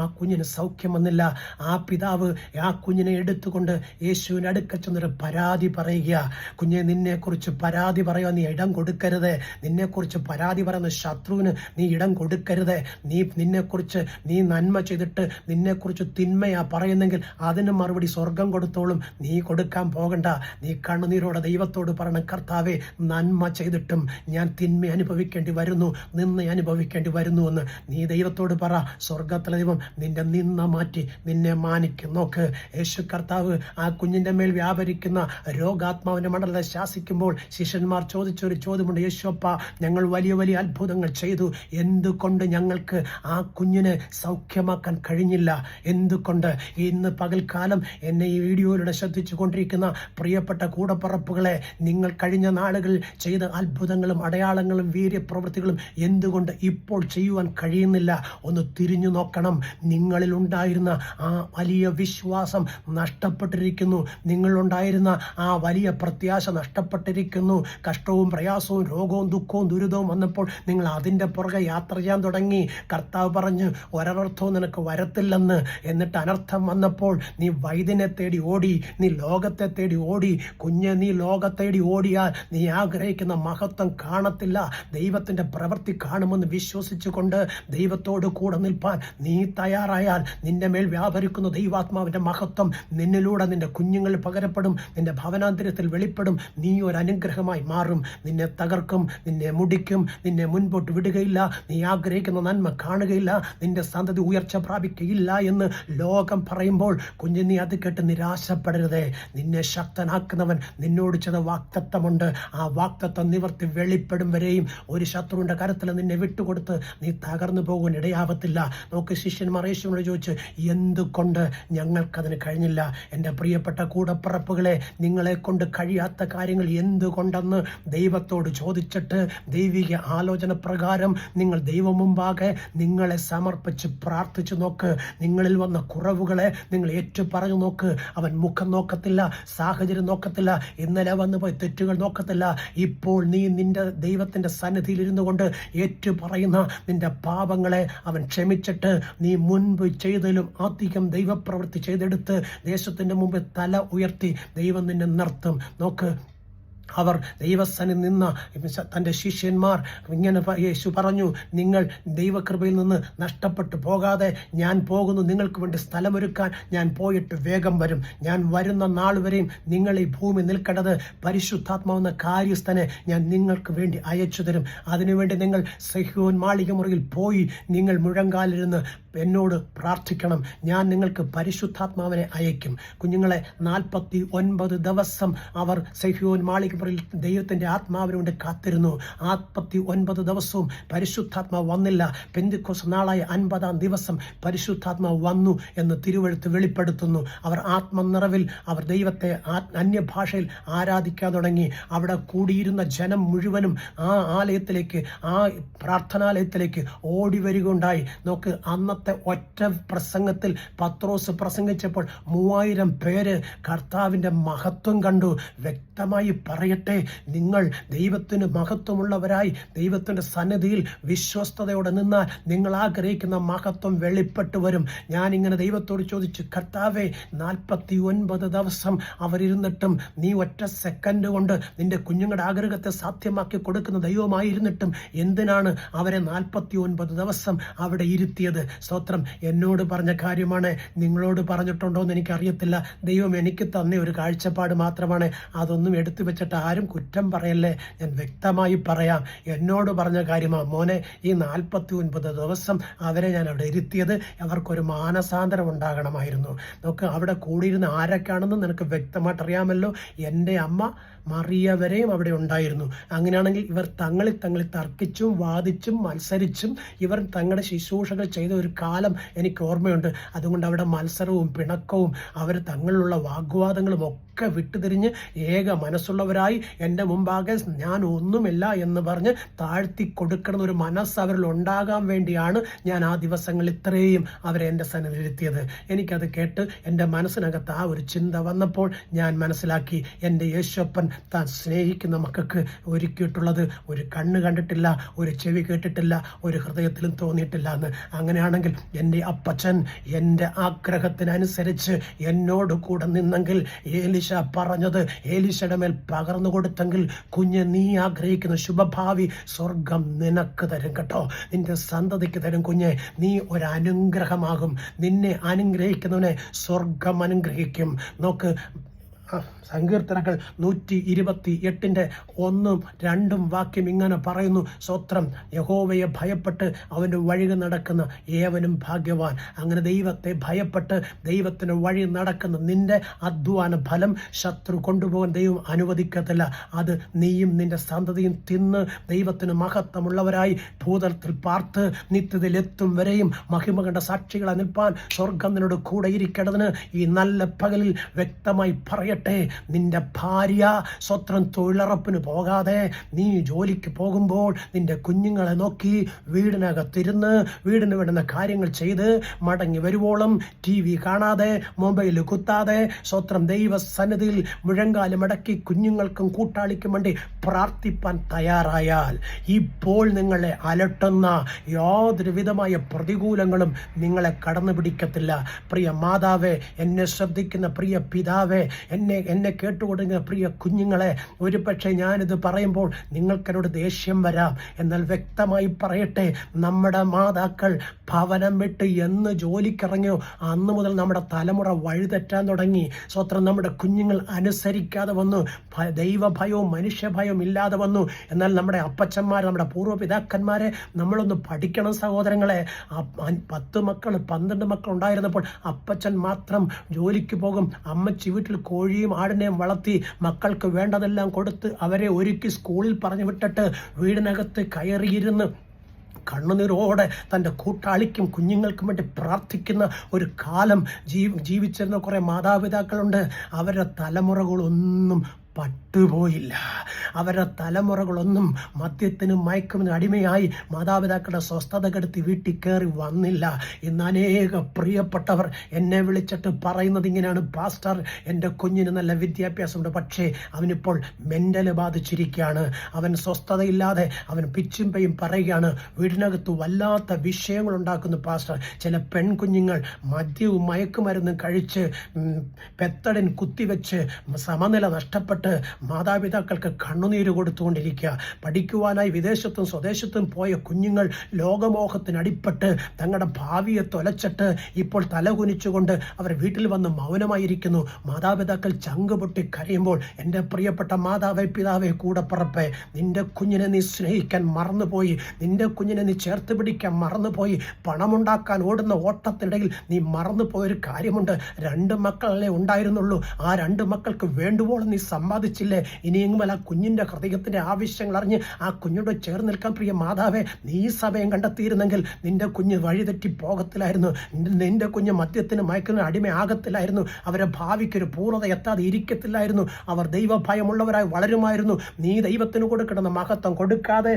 ആ കുഞ്ഞിന് സൗഖ്യം വന്നില്ല. ആ പിതാവ് ആ കുഞ്ഞിനെ എടുത്തുകൊണ്ട് യേശുവിൻ്റെ അടുക്കൽ ചെന്നൊരു പരാതി പറയുക. കുഞ്ഞെ, നിന്നെക്കുറിച്ച് പരാതി പറയാൻ നീ ഇടം കൊടുക്കരുത്. നിന്നെക്കുറിച്ച് പരാതി പറയുന്ന ശത്രുവിന് നീ ഇടം കൊടുക്കരുത്. നിന്നെക്കുറിച്ച് നീ നന്മ ചെയ്തിട്ട് നിന്നെക്കുറിച്ച് തിന്മയാ പറയുന്നെങ്കിൽ അതിന് മറുപടി സ്വർഗം കൊടുത്തോളും. നീ കൊടുക്കാൻ പോകണ്ട. നീ കണ്ണുനീരോടെ ദൈവത്തോട് പറയണം, കർത്താവേ, നന്മ ചെയ്തിട്ടും ഞാൻ തിന്മ അനുഭവിക്കേണ്ടി വരുന്നു, നിന്ന അനുഭവിക്കേണ്ടി വരുന്നു എന്ന് നീ ദൈവത്തോട് പറ. സ്വർഗത്തിലെ ദൈവം നിന്റെ നിന്ന മാറ്റി നിന്നെ മാനിക്കും. നോക്ക്, യേശു കർത്താവ് ആ കുഞ്ഞിൻ്റെ മേൽ വ്യാപരിക്കുന്ന രോഗാത്മാവിൻ്റെ മണ്ഡലത്തെ ശാസിക്കുമ്പോൾ ശിഷ്യന്മാർ ചോദിച്ചൊരു ചോദ്യമുണ്ട്, യേശുപ്പ, ഞങ്ങൾ വലിയ വലിയ അത്ഭുതങ്ങൾ ചെയ്തു, എന്തുകൊണ്ട് ഞങ്ങൾക്ക് ആ കുഞ്ഞിനെ സൗഖ്യമാക്കാൻ കഴിഞ്ഞില്ല? എന്തുകൊണ്ട്? ഇന്ന് പകൽക്കാലം എന്നെ ഈ വീഡിയോയിലൂടെ ശ്രദ്ധിച്ചു കൊണ്ടിരിക്കുന്ന പ്രിയപ്പെട്ട കൂടപ്പറപ്പുകളെ, നിങ്ങൾ കഴിഞ്ഞ നാളുകളിൽ ചെയ്ത അത്ഭുതങ്ങളും അടയാളങ്ങളും വീര്യപ്രവൃത്തികളും എന്തുകൊണ്ട് ഇപ്പോൾ ചെയ്യുവാൻ കഴിയുന്നില്ല? ഒന്ന് തിരിഞ്ഞു നോക്കണം. നിങ്ങളിൽ ഉണ്ടായിരുന്ന ആ വലിയ വിശ്വാസം നഷ്ടപ്പെട്ടിരിക്കുന്നു. നിങ്ങളുണ്ടായിരുന്ന ആ വലിയ പ്രത്യാശ നഷ്ടപ്പെട്ടിരിക്കുന്നു. കഷ്ടവും പ്രയാസവും രോഗവും ദുഃഖവും ദുരിതവും വന്നപ്പോൾ നിങ്ങൾ അതിൻ്റെ പുറകെ യാത്ര ചെയ്യാൻ തുടങ്ങി. കർത്താവ് പറഞ്ഞു, ഒരനർത്ഥവും നിനക്ക് വരത്തില്ലെന്ന്. എന്നിട്ട് അനർത്ഥം വന്നപ്പോൾ നീ വൈദ്യനെ തേടി ഓടി, നീ ലോകത്തെ തേടി ഓടി. കുഞ്ഞ്, നീ ലോകത്തേടി ഓടിയാൽ നീ ആഗ്രഹിക്കുന്ന മഹത്വം കാണത്തില്ല. ദൈവത്തിൻ്റെ പ്രവൃത്തി കാണുമെന്ന് വിശ്വസിച്ചുകൊണ്ട് ദൈവത്തോട് കൂടെ നിൽപ്പാൻ നീ തയ്യാറായാൽ നിന്റെ മേൽ വ്യാപരിക്കുന്ന ദൈവാത്മാവിൻ്റെ മഹത്വം നിന്നിലൂടെ നിന്റെ കുഞ്ഞുങ്ങളിൽ പകരപ്പെടും, നിന്റെ ഭവനാന്തരത്തിൽ വെളിപ്പെടും. നീ ഒരു അനുഗ്രഹമായി മാറും. നിന്നെ തകർക്കും, നിന്നെ മുടിക്കും, നിന്നെ മുൻപോട്ട് വിടുകയില്ല. നീ ആഗ്രഹിക്കുന്ന നന്മ കാണുകയില്ല, നിന്റെ സന്തതി ഉയർച്ച പ്രാപിക്കുകയില്ല എന്ന് ലോകം പറയുമ്പോൾ കുഞ്ഞ്, നീ അത് കേട്ട് നിരാശപ്പെടരുതേ. നിന്നെ ശക്തനാക്കുന്നവൻ നിന്നോട് ചെയ്ത വാക്തത്വമുണ്ട്. ആ വാക്തത്വം നിവർത്തി വെളിപ്പെടും വരെയും ഒരു ശത്രുവിൻ്റെ കരത്തിൽ നിന്നെ വിട്ടുകൊടുത്ത് നീ തകർന്നു പോകാൻ ഇടയാവത്തില്ല. നോക്ക്, ശിഷ്യന്മാർ യേശുവിനോട് ചോദിച്ചു, എന്തുകൊണ്ട് ഞങ്ങൾക്കതിന് കഴിഞ്ഞില്ല? എൻ്റെ പ്രിയപ്പെട്ട കൂടപ്പിറപ്പുകളെ, നിങ്ങളെ കൊണ്ട് കഴിയാത്ത കാര്യങ്ങൾ എന്തുകൊണ്ടെന്ന് ദൈവത്തോട് ചോദിച്ചിട്ട് ദൈവിക ആലോചന പ്രകാരം നിങ്ങൾ ദൈവം മുമ്പാകെ നിങ്ങളെ സമർപ്പിച്ച് പ്രാർത്ഥിച്ചു നോക്ക്. നിങ്ങളിൽ വന്ന കുറവുകളെ നിങ്ങൾ പറഞ്ഞു നോക്ക്. അവൻ മുഖം നോക്കത്തില്ല, സാഹചര്യം നോക്കത്തില്ല, ഇന്നലെ വന്നു പോയി തെറ്റുകൾ നോക്കത്തില്ല. ഇപ്പോൾ നീ നിന്റെ ദൈവത്തിൻ്റെ സന്നിധിയിൽ ഇരുന്നു കൊണ്ട് ഏറ്റു പറയുന്ന നിന്റെ പാപങ്ങളെ അവൻ ക്ഷമിച്ചിട്ട് നീ മുൻപ് ചെയ്തതിലും അധികം ദൈവപ്രവൃത്തി ചെയ്തെടുത്ത് ദേശത്തിൻ്റെ മുമ്പിൽ തല ഉയർത്തി ദൈവം നിന്നെ നിർത്തും. നോക്ക്, അവർ ദൈവസന്നിധിയിൽ നിന്ന തൻ്റെ ശിഷ്യന്മാർ ഇങ്ങനെ യേശു പറഞ്ഞു, നിങ്ങൾ ദൈവകൃപയിൽ നിന്ന് നഷ്ടപ്പെട്ടു പോകാതെ ഞാൻ പോകുന്നു, നിങ്ങൾക്ക് വേണ്ടി സ്ഥലമൊരുക്കാൻ ഞാൻ പോയിട്ട് വേഗം വരും. ഞാൻ വരുന്ന നാൾ വരെയും നിങ്ങൾ ഈ ഭൂമി നിൽക്കേണ്ടത് പരിശുദ്ധാത്മാവെന്ന കാര്യസ്ഥനെ ഞാൻ നിങ്ങൾക്ക് വേണ്ടി അയച്ചു തരും. അതിനുവേണ്ടി നിങ്ങൾ സഹ്യോൻ മാളിക മുറിയിൽ പോയി നിങ്ങൾ മുഴങ്കാലിരുന്ന് എന്നോട് പ്രാർത്ഥിക്കണം. ഞാൻ നിങ്ങൾക്ക് പരിശുദ്ധാത്മാവിനെ അയക്കും. കുഞ്ഞുങ്ങളെ, 49 ദിവസം അവർ സഹ്യോൻ മാളിക ദൈവത്തിൻ്റെ ആത്മാവിന് വേണ്ടി കാത്തിരുന്നു. 49 ദിവസവും പരിശുദ്ധാത്മാവ് വന്നില്ല. പെന്തിക്കോസ്ത് നാളായ 50-ാം ദിവസം പരിശുദ്ധാത്മാവ് വന്നു എന്ന് തിരുവെഴുത്ത് വെളിപ്പെടുത്തുന്നു. അവർ ആത്മനിറവിൽ അവർ ദൈവത്തെ അന്യഭാഷയിൽ ആരാധിക്കാൻ തുടങ്ങി. അവിടെ കൂടിയിരുന്ന ജനം മുഴുവനും ആ ആലയത്തിലേക്ക്, ആ പ്രാർത്ഥനാലയത്തിലേക്ക് ഓടി വരികയുണ്ടായി. നോക്ക്, അന്നത്തെ അന്നത്തെ ഒറ്റ പ്രസംഗത്തിൽ പത്രോസ് പ്രസംഗിച്ചപ്പോൾ 3000 പേര് കർത്താവിൻ്റെ മഹത്വം കണ്ടു. വ്യക്തമായി പറയട്ടെ, നിങ്ങൾ ദൈവത്തിന് മഹത്വമുള്ളവരായി ദൈവത്തിൻ്റെ സന്നിധിയിൽ വിശ്വസ്തയോടെ നിന്നാൽ നിങ്ങൾ ആഗ്രഹിക്കുന്ന മഹത്വം വെളിപ്പെട്ടു വരും. ഞാനിങ്ങനെ ദൈവത്തോട് ചോദിച്ചു, കർത്താവേ, 49 ദിവസം അവരിരുന്നിട്ടും നീ ഒറ്റ സെക്കൻഡ് കൊണ്ട് നിന്റെ കുഞ്ഞുങ്ങളുടെ ആഗ്രഹത്തെ സാധ്യമാക്കി കൊടുക്കുന്ന ദൈവമായിരുന്നിട്ടും എന്തിനാണ് അവരെ 49 ദിവസം അവിടെ ഇരുത്തിയത്? സ്തോത്രം. എന്നോട് പറഞ്ഞ കാര്യമാണ്, നിങ്ങളോട് പറഞ്ഞിട്ടുണ്ടോ എന്ന് എനിക്കറിയത്തില്ല. ദൈവം എനിക്ക് തന്ന ഒരു കാഴ്ചപ്പാട് മാത്രമാണ്. അതൊന്നും എടുത്തു വെച്ചിട്ട് ആരും കുറ്റം പറയല്ലേ. ഞാൻ വ്യക്തമായി പറയാം, എന്നോട് പറഞ്ഞ കാര്യമാണ്. മോനെ, ഈ 49 ദിവസം അവരെ ഞാൻ അവിടെ ഇരുത്തിയത് അവർക്കൊരു മാനസാന്തരം ഉണ്ടാകണമായിരുന്നു. നമുക്ക് അവിടെ കൂടിയിരുന്ന ആരൊക്കെയാണെന്ന് നിനക്ക് വ്യക്തമായിട്ട് അറിയാമല്ലോ. എൻ്റെ അമ്മ മറിയ വരെയും അവിടെ ഉണ്ടായിരുന്നു. അങ്ങനെയാണെങ്കിൽ ഇവർ തങ്ങളിൽ തർക്കിച്ചും വാദിച്ചും മത്സരിച്ചും ഇവർ തങ്ങളുടെ ശുശ്രൂഷകൾ ചെയ്ത ഒരു കാലം എനിക്ക് ഓർമ്മയുണ്ട്. അതുകൊണ്ട് അവിടെ മത്സരവും പിണക്കവും അവർ തങ്ങളിലുള്ള വാഗ്വാദങ്ങളും ഒക്കെ വിട്ടുതിരിഞ്ഞ് ഏക മനസ്സുള്ളവരായി എൻ്റെ മുമ്പാകെ ഞാൻ ഒന്നുമില്ല എന്ന് പറഞ്ഞ് താഴ്ത്തി കൊടുക്കുന്ന ഒരു മനസ്സ് അവരിൽ ഉണ്ടാകാൻ വേണ്ടിയാണ് ഞാൻ ആ ദിവസങ്ങളിൽ ഇത്രയും അവരെ എൻ്റെ സന്നിധിയിലെത്തിയത്. എനിക്കത് കേട്ട് എൻ്റെ മനസ്സിനകത്ത് ആ ഒരു ചിന്ത വന്നപ്പോൾ ഞാൻ മനസ്സിലാക്കി, എൻ്റെ യേശുപ്പൻ താൻ സ്നേഹിക്കുന്ന മക്കൾക്ക് ഒരുക്കിയിട്ടുള്ളത് ഒരു കണ്ണ് കണ്ടിട്ടില്ല, ഒരു ചെവി കേട്ടിട്ടില്ല, ഒരു ഹൃദയത്തിലും തോന്നിയിട്ടില്ല എന്ന്. അങ്ങനെയാണെങ്കിൽ എൻ്റെ അപ്പച്ചൻ എൻ്റെ ആഗ്രഹത്തിനനുസരിച്ച് എന്നോട് കൂടെ നിന്നെങ്കിൽ, ഏലിശ പറഞ്ഞത് ഏലിശയുടെ മേൽ പകർന്നു കൊടുത്തെങ്കിൽ, കുഞ്ഞ് നീ ആഗ്രഹിക്കുന്ന ശുഭഭാവി സ്വർഗം നിനക്ക് തരും കേട്ടോ. നിന്റെ സന്തതിക്ക് തരും കുഞ്ഞെ. നീ ഒരു അനുഗ്രഹമാകും. നിന്നെ അനുഗ്രഹിക്കുന്നവനെ സ്വർഗം അനുഗ്രഹിക്കും. നോക്ക്, സങ്കീർത്തനങ്ങൾ 128 1 2 വാക്യം ഇങ്ങനെ പറയുന്നു, സ്തോത്രം, യഹോവയെ ഭയപ്പെട്ട് അവൻ്റെ വഴി നടക്കുന്ന ഏവനും ഭാഗ്യവാൻ. അങ്ങനെ ദൈവത്തെ ഭയപ്പെട്ട് ദൈവത്തിന് വഴി നടക്കുന്ന നിന്റെ അധ്വാന ഫലം ശത്രു കൊണ്ടുപോകാൻ ദൈവം അനുവദിക്കത്തില്ല. അത് നീയും നിന്റെ സന്തതിയും തിന്ന് ദൈവത്തിന് മഹത്വമുള്ളവരായി ഭൂതലത്തിൽ പാർത്ത് നിത്യതയിലെത്തും വരെയും മഹിമ കണ്ട സാക്ഷികളെ നിൽപ്പാൻ സ്വർഗം നിന്നോട് കൂടെ ഇരിക്കേണ്ടതിന് ഈ നല്ല പകലിൽ വ്യക്തമായി പറയട്ടെ, നിന്റെ ഭാര്യ സ്വത്രം തൊഴിലുറപ്പിന് പോകാതെ നീ ജോലിക്ക് പോകുമ്പോൾ നിന്റെ കുഞ്ഞുങ്ങളെ നോക്കി വീടിനകത്തിരുന്ന് വീടിന് വേണ്ടുന്ന കാര്യങ്ങൾ ചെയ്ത് മടങ്ങി വരുവോളം TV കാണാതെ മൊബൈൽ കുത്താതെ സ്വത്രം ദൈവ സന്നിധിയിൽ മുഴങ്കാല് മടക്കി കുഞ്ഞുങ്ങൾക്കും കൂട്ടാളിക്കും വേണ്ടി പ്രാർത്ഥിപ്പാൻ തയ്യാറായാൽ ഇപ്പോൾ നിങ്ങളെ അലട്ടുന്ന യാതൊരു വിധമായ പ്രതികൂലങ്ങളും നിങ്ങളെ കടന്നു പിടിക്കത്തില്ല. പ്രിയ മാതാവേ, എന്നെ ശ്രദ്ധിക്കുന്ന പ്രിയ പിതാവേ, എന്നെ കേട്ടുകൊടുക്കുന്ന പ്രിയ കുഞ്ഞുങ്ങളെ, ഒരു പക്ഷേ ഞാനിത് പറയുമ്പോൾ നിങ്ങൾക്കെന്നോട് ദേഷ്യം വരാം. എന്നാൽ വ്യക്തമായി പറയട്ടെ, നമ്മുടെ മാതാക്കൾ ഭവനം വിട്ട് എന്ന് ജോലിക്കിറങ്ങിയോ അന്ന് മുതൽ നമ്മുടെ തലമുറ വഴിതെറ്റാൻ തുടങ്ങി. സ്വത്രം നമ്മുടെ കുഞ്ഞുങ്ങൾ അനുസരിക്കാതെ വന്നു, ദൈവഭയവും മനുഷ്യഭയവും ഇല്ലാതെ വന്നു. എന്നാൽ നമ്മുടെ അപ്പച്ചന്മാർ, നമ്മുടെ പൂർവ്വപിതാക്കന്മാരെ നമ്മളൊന്ന് പഠിക്കണം സഹോദരങ്ങളെ. 10 മക്കൾ 12 മക്കൾ ഉണ്ടായിരുന്നപ്പോൾ അപ്പച്ചൻ മാത്രം ജോലിക്ക് പോകും. അമ്മച്ചി വീട്ടിൽ കോഴിയും ആടിനെയും വളർത്തി മക്കൾക്ക് വേണ്ടതെല്ലാം കൊടുത്ത് അവരെ ഒരുക്കി സ്കൂളിൽ പറഞ്ഞു വിട്ടിട്ട് വീടിനകത്ത് കയറിയിരുന്ന് കണ്ണുനീരോടെ തൻ്റെ കൂട്ടാളിക്കും കുഞ്ഞുങ്ങൾക്കും വേണ്ടി പ്രാർത്ഥിക്കുന്ന ഒരു കാലം ജീവിച്ചിരുന്ന കുറേ മാതാപിതാക്കളുണ്ട്. അവരുടെ തലമുറകളൊന്നും പട്ടുപോയില്ല. അവരുടെ തലമുറകളൊന്നും മദ്യത്തിനും മയക്കുമിനും അടിമയായി മാതാപിതാക്കളുടെ സ്വസ്ഥത കെടുത്തി വീട്ടിൽ കയറി വന്നില്ല. ഇന്ന് അനേക പ്രിയപ്പെട്ടവർ എന്നെ വിളിച്ചിട്ട് പറയുന്നത് ഇങ്ങനെയാണ്, പാസ്റ്റർ, എൻ്റെ കുഞ്ഞിന് നല്ല വിദ്യാഭ്യാസമുണ്ട്, പക്ഷേ അവനിപ്പോൾ മെൻ്റല് ബാധിച്ചിരിക്കുകയാണ്. അവൻ സ്വസ്ഥതയില്ലാതെ അവൻ പിച്ചും പെയും പറയുകയാണ്. വീടിനകത്ത് വല്ലാത്ത വിഷയങ്ങൾ ഉണ്ടാക്കുന്നു പാസ്റ്റർ. ചില പെൺകുഞ്ഞുങ്ങൾ മദ്യവും മയക്കുമരുന്നും കഴിച്ച് പെത്തടിൻ കുത്തിവെച്ച് സമനില നഷ്ടപ്പെട്ട് മാതാപിതാക്കൾക്ക് കണ്ണുനീര് കൊടുത്തുകൊണ്ടിരിക്കുക. പഠിക്കുവാനായി വിദേശത്തും സ്വദേശത്തും പോയ കുഞ്ഞുങ്ങൾ ലോകമോഹത്തിനടിപ്പെട്ട് തങ്ങളുടെ ഭാവിയെ തൊലച്ചിട്ട് ഇപ്പോൾ തലകുനിച്ചുകൊണ്ട് അവർ വീട്ടിൽ വന്ന് മൗനമായിരിക്കുന്നു. മാതാപിതാക്കൾ ചങ്ക് പൊട്ടി കരയുമ്പോൾ, എൻ്റെ പ്രിയപ്പെട്ട മാതാവേ, പിതാവേ, കൂടപ്പിറപ്പേ, നിന്റെ കുഞ്ഞിനെ നീ സ്നേഹിക്കാൻ മറന്നുപോയി, നിന്റെ കുഞ്ഞിനെ നീ ചേർത്ത് പിടിക്കാൻ മറന്നുപോയി, പണമുണ്ടാക്കാൻ ഓടുന്ന ഓട്ടത്തിനിടയിൽ നീ മറന്നുപോയൊരു കാര്യമുണ്ട്. 2 മക്കളല്ലേ ഉണ്ടായിരുന്നുള്ളൂ. ആ 2 മക്കൾക്ക് വേണ്ടുവോളം നീ സമ്പാദിച്ചില്ലേ, ഇനിയെങ്കിലും ആ കുഞ്ഞിൻ്റെ ഹൃദയത്തിൻ്റെ ആവശ്യങ്ങൾ അറിഞ്ഞ് ആ കുഞ്ഞോട് ചേർന്ന് നിൽക്കാൻ പ്രിയ മാതാവേ, നീ സമയം കണ്ടെത്തിയിരുന്നെങ്കിൽ നിന്റെ കുഞ്ഞ് വഴിതെറ്റി പോകത്തില്ലായിരുന്നു, നിന്റെ കുഞ്ഞ് മദ്യത്തിന് മയക്കുന്ന അടിമയാകത്തില്ലായിരുന്നു, അവരെ ഭാവിക്കൊരു പൂർണ്ണത എത്താതെ ഇരിക്കത്തില്ലായിരുന്നു, അവർ ദൈവഭയമുള്ളവരായി വളരുമായിരുന്നു. നീ ദൈവത്തിന് കൊടുക്കുന്ന മഹത്വം കൊടുക്കാതെ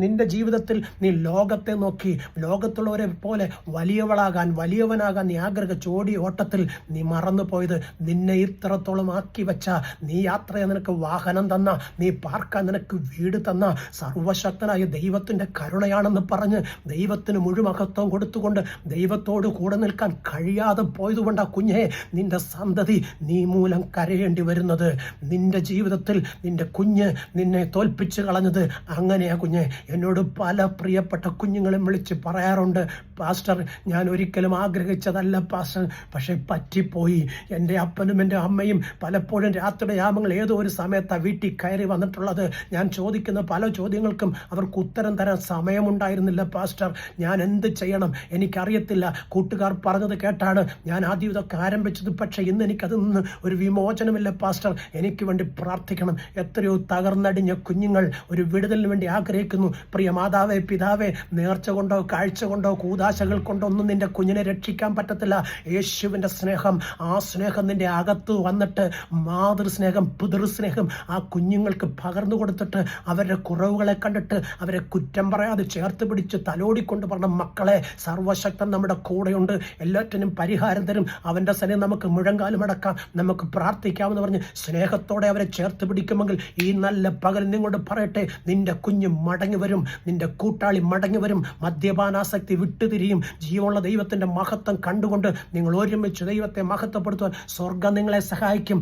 നിന്റെ ജീവിതത്തിൽ നീ ലോകത്തെ നോക്കി ലോകത്തുള്ളവരെ പോലെ വലിയവനാകാൻ നീ ആഗ്രഹിച്ച ഓടിയ ഓട്ടത്തിൽ നീ മറന്നു പോയത്, നിന്നെ ഇത്രത്തോളം ആക്കി വെച്ച, നീ യാത്ര ചെയ്യാൻ നിനക്ക് വാഹനം തന്ന, നീ പാർക്കാൻ നിനക്ക് വീട് തന്ന സർവശക്തനായ ദൈവത്തിൻ്റെ കരുണയാണെന്ന് പറഞ്ഞ് ദൈവത്തിന് മുഴുമഹത്വം കൊടുത്തുകൊണ്ട് ദൈവത്തോട് കൂടെ നിൽക്കാൻ കഴിയാതെ പോയതുകൊണ്ട് ആ കുഞ്ഞെ, നിന്റെ സന്തതി നീ മൂലം കരയേണ്ടി വരുന്നത്. നിന്റെ ജീവിതത്തിൽ നിന്റെ കുഞ്ഞ് നിന്നെ തോൽപ്പിച്ച് കളഞ്ഞത് അങ്ങനെയാ കുഞ്ഞെ. എന്നോട് പല പ്രിയപ്പെട്ട കുഞ്ഞുങ്ങളും വിളിച്ച് പറയാറുണ്ട്, പാസ്റ്റർ ഞാൻ ഒരിക്കലും ആഗ്രഹിച്ചതല്ല പാസ്റ്റർ, പക്ഷെ പറ്റിപ്പോയി. എൻ്റെ അപ്പനും എൻ്റെ അമ്മയും പലപ്പോഴും രാത്രിയുടെ യാമങ്ങൾ ഏതോ ഒരു സമയത്താണ് വീട്ടിൽ കയറി വന്നിട്ടുള്ളത്. ഞാൻ ചോദിക്കുന്ന പല ചോദ്യങ്ങൾക്കും അവർക്ക് ഉത്തരം തരാൻ സമയമുണ്ടായിരുന്നില്ല പാസ്റ്റർ. ഞാൻ എന്ത് ചെയ്യണം എനിക്കറിയത്തില്ല. കൂട്ടുകാർ പറഞ്ഞത് കേട്ടാണ് ഞാൻ ആദ്യം ഇതൊക്കെ ആരംഭിച്ചത്. പക്ഷേ ഇന്ന് എനിക്കതിൽ നിന്ന് ഒരു വിമോചനമില്ല പാസ്റ്റർ. എനിക്ക് വേണ്ടി പ്രാർത്ഥിക്കണം. എത്രയോ തകർന്നടിഞ്ഞ കുഞ്ഞുങ്ങൾ ഒരു വിടുതലിന് വേണ്ടി ആഗ്രഹിക്കുന്നു. പ്രിയ മാതാവേ, പിതാവേ, നേർച്ച കൊണ്ടോ കാഴ്ച കൊണ്ടോ കൂതാശകൾ കൊണ്ടോ ഒന്നും നിന്റെ കുഞ്ഞിനെ രക്ഷിക്കാൻ പറ്റത്തില്ല. യേശുവിൻ്റെ സ്നേഹം, ആ സ്നേഹം നിന്റെ അകത്ത് വന്നിട്ട് മാതൃസ്നേഹം, പിതൃസ്നേഹം ആ കുഞ്ഞുങ്ങൾക്ക് പകർന്നു കൊടുത്തിട്ട് അവരുടെ കുറവുകളെ കണ്ടിട്ട് അവരെ കുറ്റം പറയാതെ ചേർത്ത് പിടിച്ച് തലോടിക്കൊണ്ട് പറഞ്ഞ മക്കളെ, സർവശക്തൻ നമ്മുടെ കൂടെയുണ്ട്, എല്ലാറ്റിനും പരിഹാരം തരും, അവൻ്റെ സന്നിധിയിൽ നമുക്ക് മുഴങ്കാലും അടക്കാം, നമുക്ക് പ്രാർത്ഥിക്കാമെന്ന് പറഞ്ഞ് സ്നേഹത്തോടെ അവരെ ചേർത്ത് പിടിക്കുമെങ്കിൽ ഈ നല്ല പകൽ നിങ്ങളോട് പറയട്ടെ, നിന്റെ കുഞ്ഞ് മടങ്ങി വരും, നിന്റെ കൂട്ടാളി മടങ്ങി വരും, മദ്യപാനാസക്തി വിട്ടുതിരിയും. ജീവനുള്ള ദൈവത്തിൻ്റെ മഹത്വം കണ്ടുകൊണ്ട് നിങ്ങൾ ഒരുമിച്ച് ദൈവത്തെ മഹത്വപ്പെടുത്തുവാൻ സ്വർഗം നിങ്ങളെ സഹായിക്കും.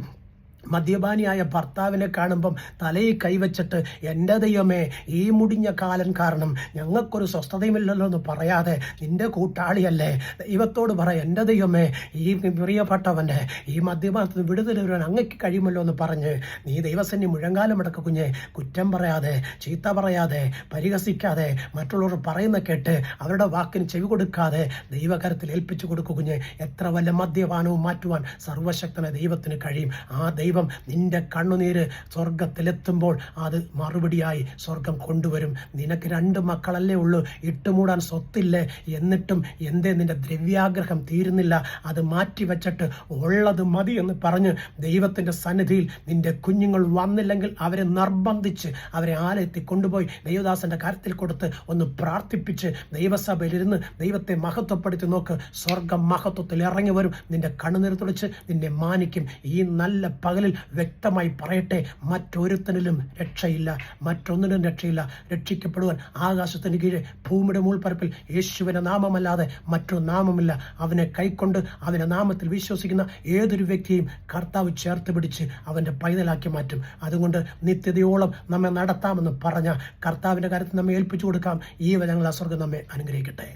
മദ്യപാനിയായ ഭർത്താവിനെ കാണുമ്പം തലയിൽ കൈവച്ചിട്ട്, എൻ്റെ ദൈവമേ ഈ മുടിഞ്ഞ കാലൻ കാരണം ഞങ്ങൾക്കൊരു സ്വസ്ഥതയുമില്ലല്ലോ എന്ന് പറയാതെ, നിന്റെ കൂട്ടാളിയല്ലേ, ദൈവത്തോട് പറ, എൻ്റെ ദൈവമേ ഈ പ്രിയപ്പെട്ടവൻ്റെ ഈ മദ്യപാനത്തിന് വിടുതൽ വരുവാൻ അങ്ങയ്ക്ക് കഴിയുമല്ലോ എന്ന് പറഞ്ഞ് നീ ദൈവസന്നി മുഴങ്കാലം അടക്ക കുഞ്ഞെ. കുറ്റം പറയാതെ, ചീത്ത പറയാതെ, പരിഹസിക്കാതെ, മറ്റുള്ളവർ പറയുന്ന കേട്ട് അവരുടെ വാക്കിന് ചെവി കൊടുക്കാതെ ദൈവകരത്തിൽ ഏൽപ്പിച്ചു കൊടുക്കുക കുഞ്ഞെ. എത്ര വല്ല മദ്യപാനവും മാറ്റുവാൻ സർവശക്തന ദൈവത്തിന് കഴിയും. ആ ദൈവം നിന്റെ കണ്ണുനീര് സ്വർഗത്തിലെത്തുമ്പോൾ അത് മറുപടിയായി സ്വർഗം കൊണ്ടുവരും. നിനക്ക് 2 മക്കളല്ലേ ഉള്ളൂ, ഇട്ടുമൂടാൻ സ്വത്തില്ലേ, എന്നിട്ടും എന്തേ നിന്റെ ദ്രവ്യാഗ്രഹം തീരുന്നില്ല? അത് മാറ്റിവെച്ചിട്ട് ഉള്ളത് മതി എന്ന് പറഞ്ഞ് ദൈവത്തിൻ്റെ സന്നിധിയിൽ നിന്റെ കുഞ്ഞുങ്ങൾ വന്നില്ലെങ്കിൽ അവരെ നിർബന്ധിച്ച് അവരെ ആലയത്തിൽ കൊണ്ടുപോയി ദൈവദാസന്റെ കാര്യത്തിൽ കൊടുത്ത് ഒന്ന് പ്രാർത്ഥിപ്പിച്ച് ദൈവസഭയിലിരുന്ന് ദൈവത്തെ മഹത്വപ്പെടുത്തി നോക്ക്. സ്വർഗം മഹത്വത്തിൽ ഇറങ്ങി വരും, നിന്റെ കണ്ണുനീർ തുളിച്ച് നിന്നെ മാനിക്കും. ഈ നല്ല പകലിൽ വ്യക്തമായി പറയട്ടെ, മറ്റൊരുത്തനിലും രക്ഷയില്ല, മറ്റൊന്നിനും രക്ഷയില്ല. രക്ഷിക്കപ്പെടുവാൻ ആകാശത്തിന് കീഴെ ഭൂമിയുടെ മുൾപ്പരപ്പിൽ യേശുവിൻ്റെ നാമമല്ലാതെ മറ്റൊരു നാമമില്ല. അവനെ കൈക്കൊണ്ട് അവൻ്റെ നാമത്തിൽ വിശ്വസിക്കുന്ന ഏതൊരു വ്യക്തിയെയും കർത്താവ് ചേർത്ത് പിടിച്ച് അവൻ്റെ പൈതലാക്കി മാറ്റും. അതുകൊണ്ട് നിത്യതയോളം നമ്മെ നടത്താമെന്ന് പറഞ്ഞ കർത്താവിൻ്റെ കാര്യത്തിൽ നമ്മെ ഏൽപ്പിച്ചു കൊടുക്കാം. ഈ വചനങ്ങൾ സ്വർഗ്ഗം നമ്മെ അനുഗ്രഹിക്കട്ടെ.